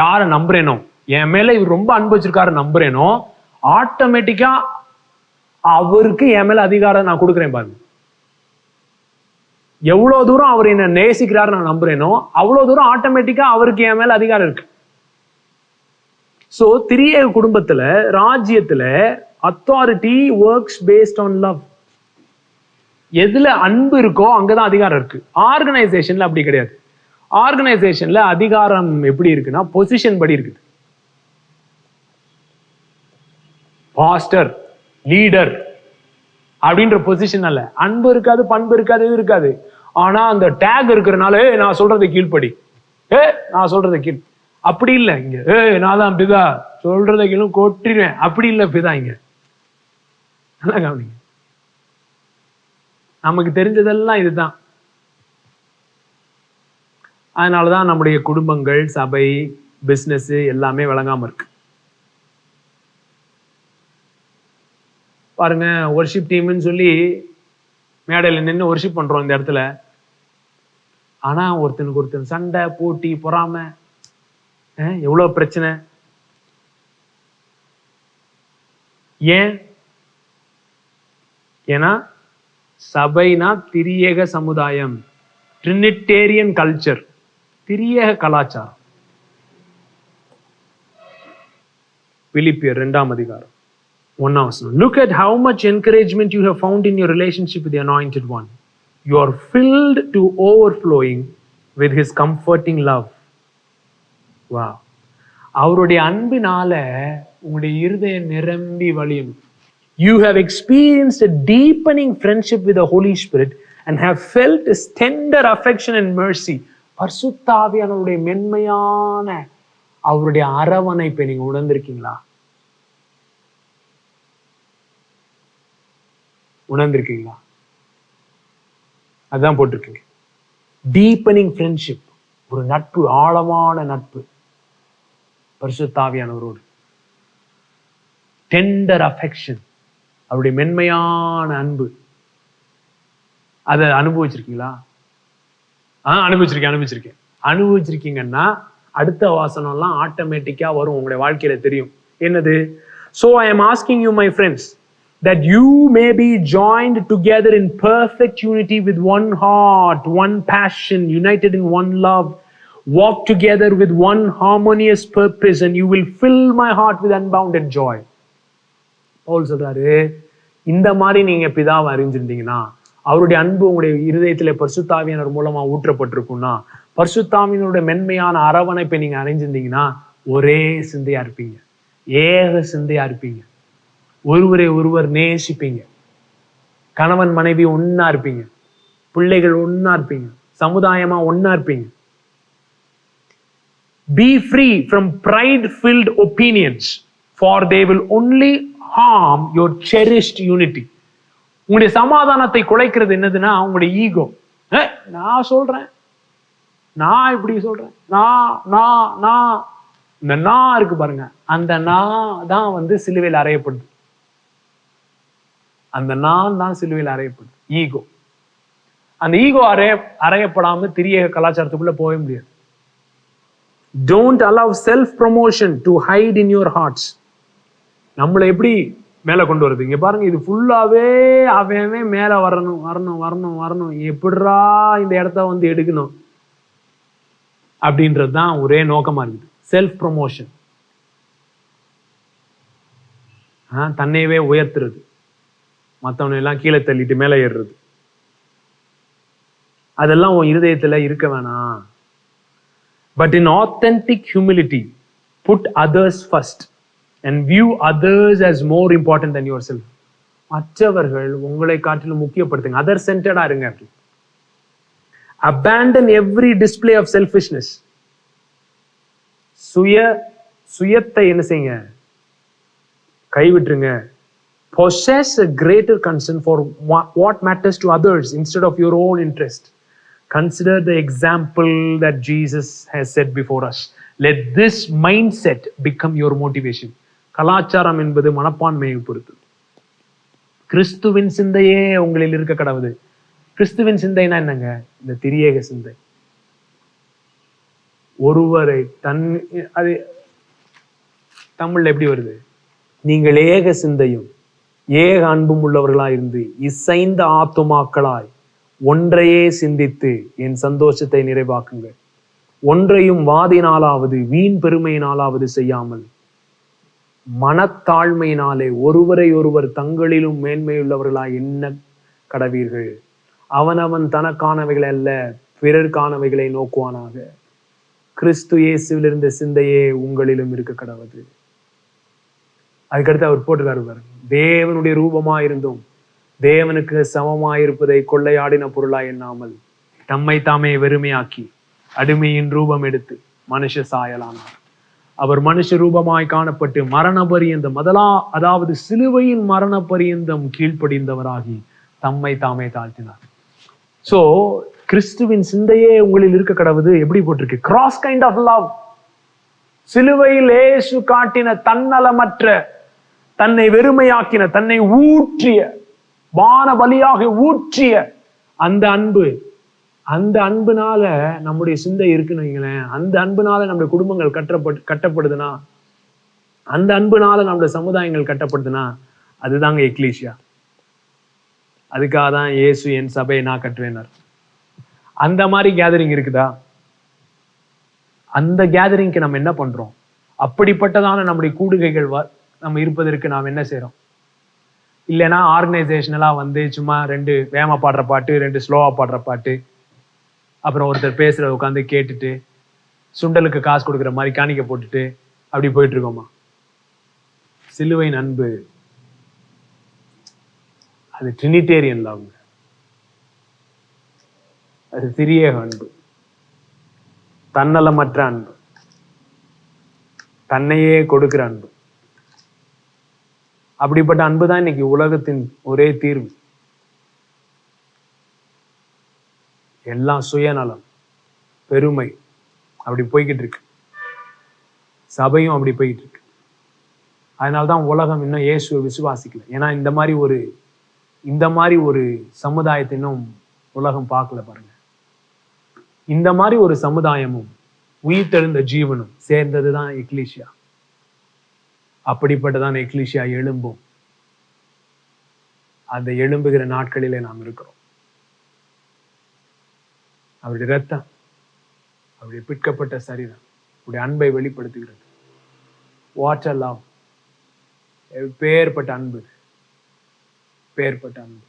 யார நம்புறேனோ, என் மேல இவர் ரொம்ப அன்பு வச்சிருக்காரு நம்புறேனோ, ஆட்டோமேட்டிக்கா அவருக்கு என் மேல அதிகாரம் நான் கொடுக்குறேன். பாருங்க, எவ்வளவு தூரம் அவர் என்ன நேசிக்கிறாரு நான் நம்புறேனோ அவ்வளவு தூரம் ஆட்டோமேட்டிக்கா அவருக்கு என் மேல அதிகாரம் இருக்கு. சோ திரியேக குடும்பத்துல, ராஜ்யத்துல authority works based on love. எதுல அன்பு இருக்கோ அங்கதான் அதிகாரம் இருக்கு. ஆர்கனைசேஷன்ல அப்படி கிடையாது. ஆர்கனைசேஷன்ல அதிகாரம் எப்படி இருக்குன்னா பொசிஷன் படி இருக்குது. பாஸ்டர், லீடர் அப்படின்ற பொசிஷன் அல்ல. அன்பு இருக்காது, பண்பு இருக்காது, இது இருக்காது. ஆனா அந்த டேக் இருக்கிறனால நான் சொல்றதை கீழ்படி, நான் சொல்றதை கீழ், அப்படி இல்லை இங்க. நான் தான் பிதா, சொல்றதை கீழும் கொட்டிடுவேன், அப்படி இல்லை பிதா இங்க. நல்லா கவனிங்க, நமக்கு தெரிஞ்சதெல்லாம் இதுதான். அதனாலதான் நம்முடைய குடும்பங்கள், சபை, பிசினஸ் எல்லாமே விளங்காம இருக்கு. பாருங்க, ஒர்ஷிப் டீம்னு சொல்லி மேடையில் நின்று ஒர்ஷிப் பண்றோம் இந்த இடத்துல. ஆனா ஒருத்தனுக்கு ஒருத்தன் சண்டை, போட்டி, பொறாமை, எவ்வளவு பிரச்சனை. ஏன்? ஏன்னா சபைனா திரியேக சமுதாயம், ட்ரினிட்டேரியன் கல்ச்சர், திரியேக கலாச்சாரம். பிலிப்பியர் 2ஆம் அதிகாரம் 1ஆம் வசனம். Look at how much encouragement you have found in your relationship with the Anointed One. You are filled to overflowing with His comforting love. Wow. அவருடைய அன்பினால உங்களுடைய இருதயம் நிரம்பி வழியும். You have experienced a deepening friendship with the Holy Spirit and have felt his tender affection and mercy. பரிசுத்த ஆவியானவருடைய மென்மையான அவருடைய அரவணைப்பை நீங்க உணர்ந்திருக்கீங்களா? உணர்ந்திருக்கீங்களா? அதுதான் போட்டிருக்கீங்க. டீப்பனிங் ஃப்ரெண்ட்ஷிப், ஒரு நட்பு, ஆழமான நட்பு பரிசுத்த ஆவியானவரோடு. டெண்டர் அஃபெக்ஷன், அவருடைய மென்மையான அன்பு. அதை அனுபவிச்சிருக்கீங்களா? அனுபவிச்சிருக்கேன். அனுபவிச்சிருக்கீங்கன்னா அடுத்த வாசனம்லாம் ஆட்டோமேட்டிக்கா வரும், உங்களுடைய வாழ்க்கையில தெரியும். என்னது? So I am asking you, my friends, that you may be joined together in perfect unity with one heart, one passion, united in one love, walk together with one harmonious purpose, and you will fill my heart with unbounded joy. Pavul சொல்றாரு, இந்த மாதிரி நீங்க பிதாவை அறிஞ்சிருந்தீங்கன்னா, அவருடைய அன்பு உங்களுடைய இருதயத்திலே பரிசுத்த ஆவியானவர் மூலமா ஊற்றப்பட்டிருக்கும்னா, பரிசுத்த ஆவியானவருடைய மென்மையான அரவணைப்பை நீங்க அறிஞ்சிருந்தீங்கன்னா, ஒரே சிந்தையா இருப்பீங்க, ஏக சிந்தையா இருப்பீங்க, ஒருவரை ஒருவர் நேசிப்பீங்க, கணவன் மனைவி ஒன்னா இருப்பீங்க, பிள்ளைகள் ஒன்னா இருப்பீங்க, சமுதாயமா ஒன்னா இருப்பீங்க. Be free from pride-filled opinions, for they will only harm your cherished unity. உங்களுடைய சமாதானத்தை குலைக்கிறது என்னதுன்னா உங்களுடைய ஈகோ. நான் சொல்றேன், நான் இப்படி சொல்றேன், நான் இந்த நான் இருக்கு பாருங்க, அந்த நான் தான் சிலுவையில் அறையப்படுது. அந்த நான் தான் சிலுவையில் அறையப்படுது, ஈகோ. அந்த ஈகோ அறையப்படாம திரிய கலாச்சாரத்துக்குள்ள போக முடியாது. Don't allow self-promotion to hide in your hearts. நம்மளை எப்படி மேல கொண்டு வருது? இங்க பாருங்க, இது ஃபுல்லாவே அவன் மேல வரணும் வரணும் வரணும் வரணும், எப்படிரா இந்த இடத்த எடுக்கணும் அப்படின்றது தான் ஒரே நோக்கமா இருக்குது. செல்ஃப் ப்ரொமோஷன், தன்னையவே உயர்த்துறது, மற்றவனை எல்லாம் கீழே தள்ளிட்டு மேலே ஏறுறது, அதெல்லாம் உன் இருதயத்துல இருக்க வேணாம். But in authentic humility, put others first and view others as more important than yourself. மற்றவர்கள் உங்களை காட்டிலும் முக்கியப்படுத்துங்க, அதர் சென்டர்டா இருங்க. அப்படி abandon every display of selfishness. சுயத்தை என்ன செய்யுங்க? கைவிட்டுருங்க. Possess a greater concern for what matters to others instead of your own interest. Consider the example that Jesus has set before us. Let this mindset become your motivation. கலாச்சாரம் என்பது மனப்பான்மையை பொறுத்து. கிறிஸ்துவின் சிந்தையே உங்களில் இருக்க கடவுது. கிறிஸ்துவின் சிந்தைனா என்னங்க? இந்த திரியேக சிந்தை. ஒருவரை அது தமிழ்ல எப்படி வருது? நீங்கள் ஏக சிந்தையும் ஏக அன்பும் உள்ளவர்களாய் இருந்து இசைந்த ஆத்துமாக்களாய் ஒன்றையே சிந்தித்து என் சந்தோஷத்தை நிறைவாக்குங்கள். ஒன்றையும் வாதினாலாவது வீண் பெருமையினாலாவது செய்யாமல் மனத்தாழ்மையினாலே ஒருவரை ஒருவர் தங்களிலும் மேன்மையுள்ளவர்களாய் எண்ண கடவீர்கள். அவனவன் தனக்கானவைகள் அல்ல, பிறர்கானவைகளை நோக்குவானாக. கிறிஸ்து இயேசுவில் இருந்த சிந்தையே உங்களிலும் இருக்க கடவுது. அதுக்கடுத்து அவர் போட்டுக்காரு, தேவனுடைய ரூபமாயிருந்தும் தேவனுக்கு சமமாயிருப்பதை கொள்ளையாடின பொருளாய் எண்ணாமல் தம்மை தாமே வெறுமையாக்கி அடிமையின் ரூபம் எடுத்து மனுஷ சாயலானார். அவர் மனுஷ ரூபமாய் காணப்பட்டு மரண பரியந்தம், அதாவது சிலுவையின் மரண பரியந்தம் கீழ்ப்படிந்தவராகி தம்மை தாமே தாழ்த்தினார். சோ கிறிஸ்துவின் சிந்தையே உங்களில் இருக்க கடவுது. எப்படி போட்டிருக்கு? Cross kind of love. சிலுவையில் இயேசு காட்டின தன்னலமற்ற, தன்னை வெறுமையாக்கின, தன்னை ஊற்றிய, வான பலியாக ஊற்றிய அந்த அன்பு, அந்த அன்புனால நம்முடைய சிந்தை இருக்குன்னு வைங்களேன். அந்த அன்புனால நம்முடைய குடும்பங்கள் கட்டப்படுதுன்னா, அந்த அன்புனால நம்முடைய சமுதாயங்கள் கட்டப்படுதுன்னா, அதுதாங்க எக்லீசியா. அதுக்காக தான் இயேசு என் சபையை நான் கட்டுவேனார். அந்த மாதிரி கேதரிங் இருக்குதா? அந்த கேதரிங்க்கு நம்ம என்ன பண்றோம்? அப்படிப்பட்டதான நம்முடைய கூடுகைகள் நம்ம இருப்பதற்கு நாம் என்ன செய்யறோம்? இல்லைன்னா ஆர்கனைசேஷனலா சும்மா 2 வேகமா பாடுற பாட்டு, 2 ஸ்லோவா பாடுற பாட்டு, அப்புறம் ஒருத்தர் பேசுறத உட்காந்து கேட்டுட்டு சுண்டலுக்கு காசு கொடுக்குற மாதிரி காணிக்க போட்டுட்டு அப்படி போயிட்டு இருக்கோமா? சிலுவையின் அன்பு அது ட்ரினிடேரியன் லவ். அது திரியேக அன்பு, தன்னலமற்ற அன்பு, தன்னையே கொடுக்கிற அன்பு. அப்படிப்பட்ட அன்பு தான் இன்னைக்கு உலகத்தின் ஒரே தீர்வு. எல்லாம் சுயநலம், பெருமை அப்படி போய்கிட்டு இருக்கு. சபையும் அப்படி போய்கிட்டு இருக்கு. அதனால்தான் உலகம் இன்னும் இயேசுவை விசுவாசிக்கல. ஏன்னா இந்த மாதிரி ஒரு சமுதாயத்தை இன்னும் உலகம் பார்க்கல. பாருங்க, இந்த மாதிரி ஒரு சமுதாயமும் உயிர்த்தெழுந்த ஜீவனும் சேர்ந்ததுதான் எக்லீசியா. அப்படிப்பட்டதான் எக்லீசியா எழும்பும். அந்த எழும்புகிற நாட்களிலே நாம் இருக்கிறோம். அவருடைய ரத்தம், அவருடைய பிற்கப்பட்ட சரீரம் அவருடைய அன்பை வெளிப்படுத்துகிறது. What a love! பேர்பட்ட அன்பு, பேர்பட்ட அன்பு.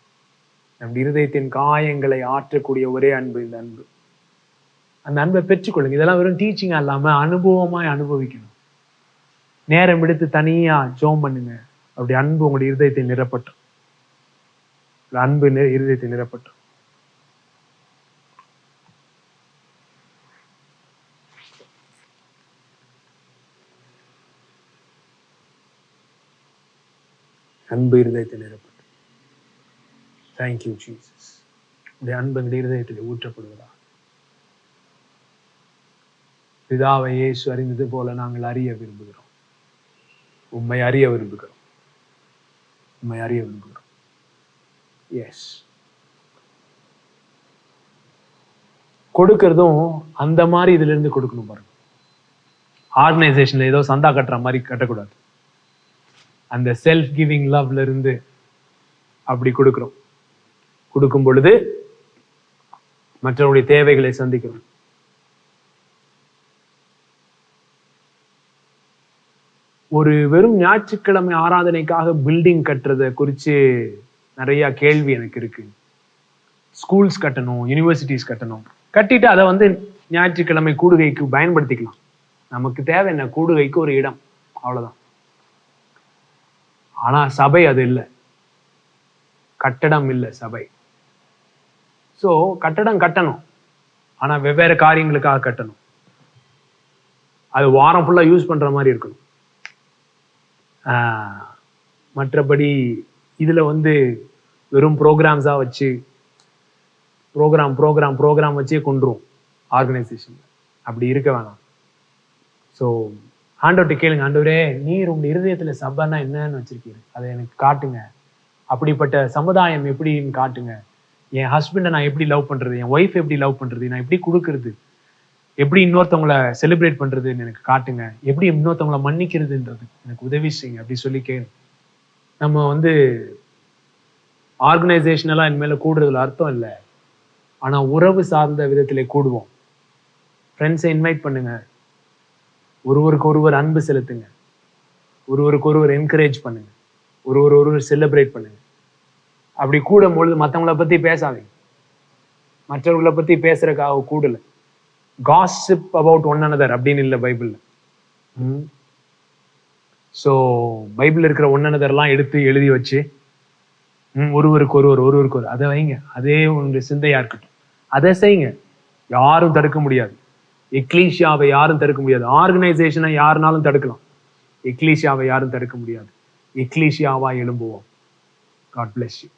நம் இருதயத்தின் காயங்களை ஆற்றக்கூடிய ஒரே அன்பு இந்த அன்பு. அந்த அன்பை பெற்றுக்கொள்ளுங்க. இதெல்லாம் வெறும் டீச்சிங்கா இல்லாம அனுபவமாய் அனுபவிக்கணும். நேரம் எடுத்து தனியா ஜோம் பண்ணுங்க. அப்படி அன்பு உங்களுடைய இருதயத்தை நிரப்பட்டும். அன்பு இருதயத்தை நிரப்பட்டும். அன்பு இருதயத்தை நிரப்பட்டும். Thank you Jesus. இந்த அன்பு எங்களுடைய இருதயத்தில் ஊற்றப்படுவதா. பிதாவை இயேசு அறிந்தது போல நாங்கள் அறிய விரும்புகிறோம். உம்மை அறிய விரும்புகிறோம். உம்மை அறிய விரும்புகிறோம். எஸ். கொடுக்கறதும் அந்த மாதிரி இதுல இருந்து கொடுக்கணும் பாருங்க. ஆர்கனைசேஷன்ல ஏதோ சந்தா கட்டுற மாதிரி கட்டக்கூடாது. அந்த செல்ஃப் கிவிங் லவ்ல இருந்து அப்படி கொடுக்கிறோம். கொடுக்கும் பொழுது மற்றவருடைய தேவைகளை சந்திக்கிறோம். ஒரு வெறும் ஞாயிற்றுக்கிழமை ஆராதனைக்காக பில்டிங் கட்டுறதை குறித்து நிறைய கேள்வி எனக்கு இருக்கு. ஸ்கூல்ஸ் கட்டணும், யூனிவர்சிட்டிஸ் கட்டணும், கட்டிட்டு அதை ஞாயிற்றுக்கிழமை கூடுகைக்கு பயன்படுத்திக்கலாம். நமக்கு தேவை என்ன? கூடுகைக்கு ஒரு இடம், அவ்வளவுதான். ஆனா சபை அது இல்லை, கட்டடம் இல்லை சபை. ஸோ கட்டடம் கட்டணும், ஆனா வெவ்வேறு காரியங்களுக்காக கட்டணும். அது வாரம் ஃபுல்லா யூஸ் பண்ற மாதிரி இருக்கணும். மற்றபடி இதுல வெறும் ப்ரோக்ராம்ஸா வச்சு ப்ரோக்ராம் வச்சே கொண்டுரும் ஆர்கனைசேஷன். அப்படி இருக்க வேணாம். ஸோ ஆண்டவர்கிட்ட கேளுங்க, ஆண்டவரே நீர் உங்க இருதயத்துல சபைன்னா என்னன்னு வச்சிருக்கீங்க, அதை எனக்கு காட்டுங்க. அப்படிப்பட்ட சமுதாயம் எப்படின்னு காட்டுங்க. என் ஹஸ்பண்டை நான் எப்படி லவ் பண்றது, என் ஒய்ஃப் எப்படி லவ் பண்றது, நான் எப்படி கொடுக்கறது, எப்படி இன்னொருத்தவங்களை செலிப்ரேட் பண்றதுன்னு எனக்கு காட்டுங்க, எப்படி இன்னொருத்தவங்களை மன்னிக்கிறதுன்றது எனக்கு உதவி செய்யுங்க அப்படி சொல்லி கேளு. நம்ம ஆர்கனைசேஷனலா இனிமேல கூடுறதுல அர்த்தம் இல்லை. ஆனா உறவு சார்ந்த விதத்திலே கூடுவோம். ஃப்ரெண்ட்ஸை இன்வைட் பண்ணுங்க, ஒருவருக்கு ஒருவர் அன்பு செலுத்துங்க, ஒருவருக்கு ஒருவர் என்கரேஜ் பண்ணுங்க, ஒருவர் செலிப்ரேட் பண்ணுங்க. அப்படி கூடும் பொழுது மற்றவங்களை பத்தி பேசாதீங்க. மற்றவர்களை பத்தி பேசுறதுக்காக கூடல. gossip about one another அப்படின்னு இல்லை பைபிள்ல. ஸோ பைபிள் இருக்கிற ஒன் அனதர்லாம் எடுத்து எழுதி வச்சு ஒருவருக்கு ஒரு அதை வைங்க. அதே உங்களுடைய சிந்தையா இருக்கட்டும், அதை செய்யுங்க. யாரும் தடுக்க முடியாது. எக்லீசியாவை யாரும் தடுக்க முடியாது. ஆர்கனைசேஷனை யாருனாலும் தடுக்கலாம், எக்லீசியாவை யாரும் தடுக்க முடியாது. எக்லீசியாவா எழும்புவோம். God bless you.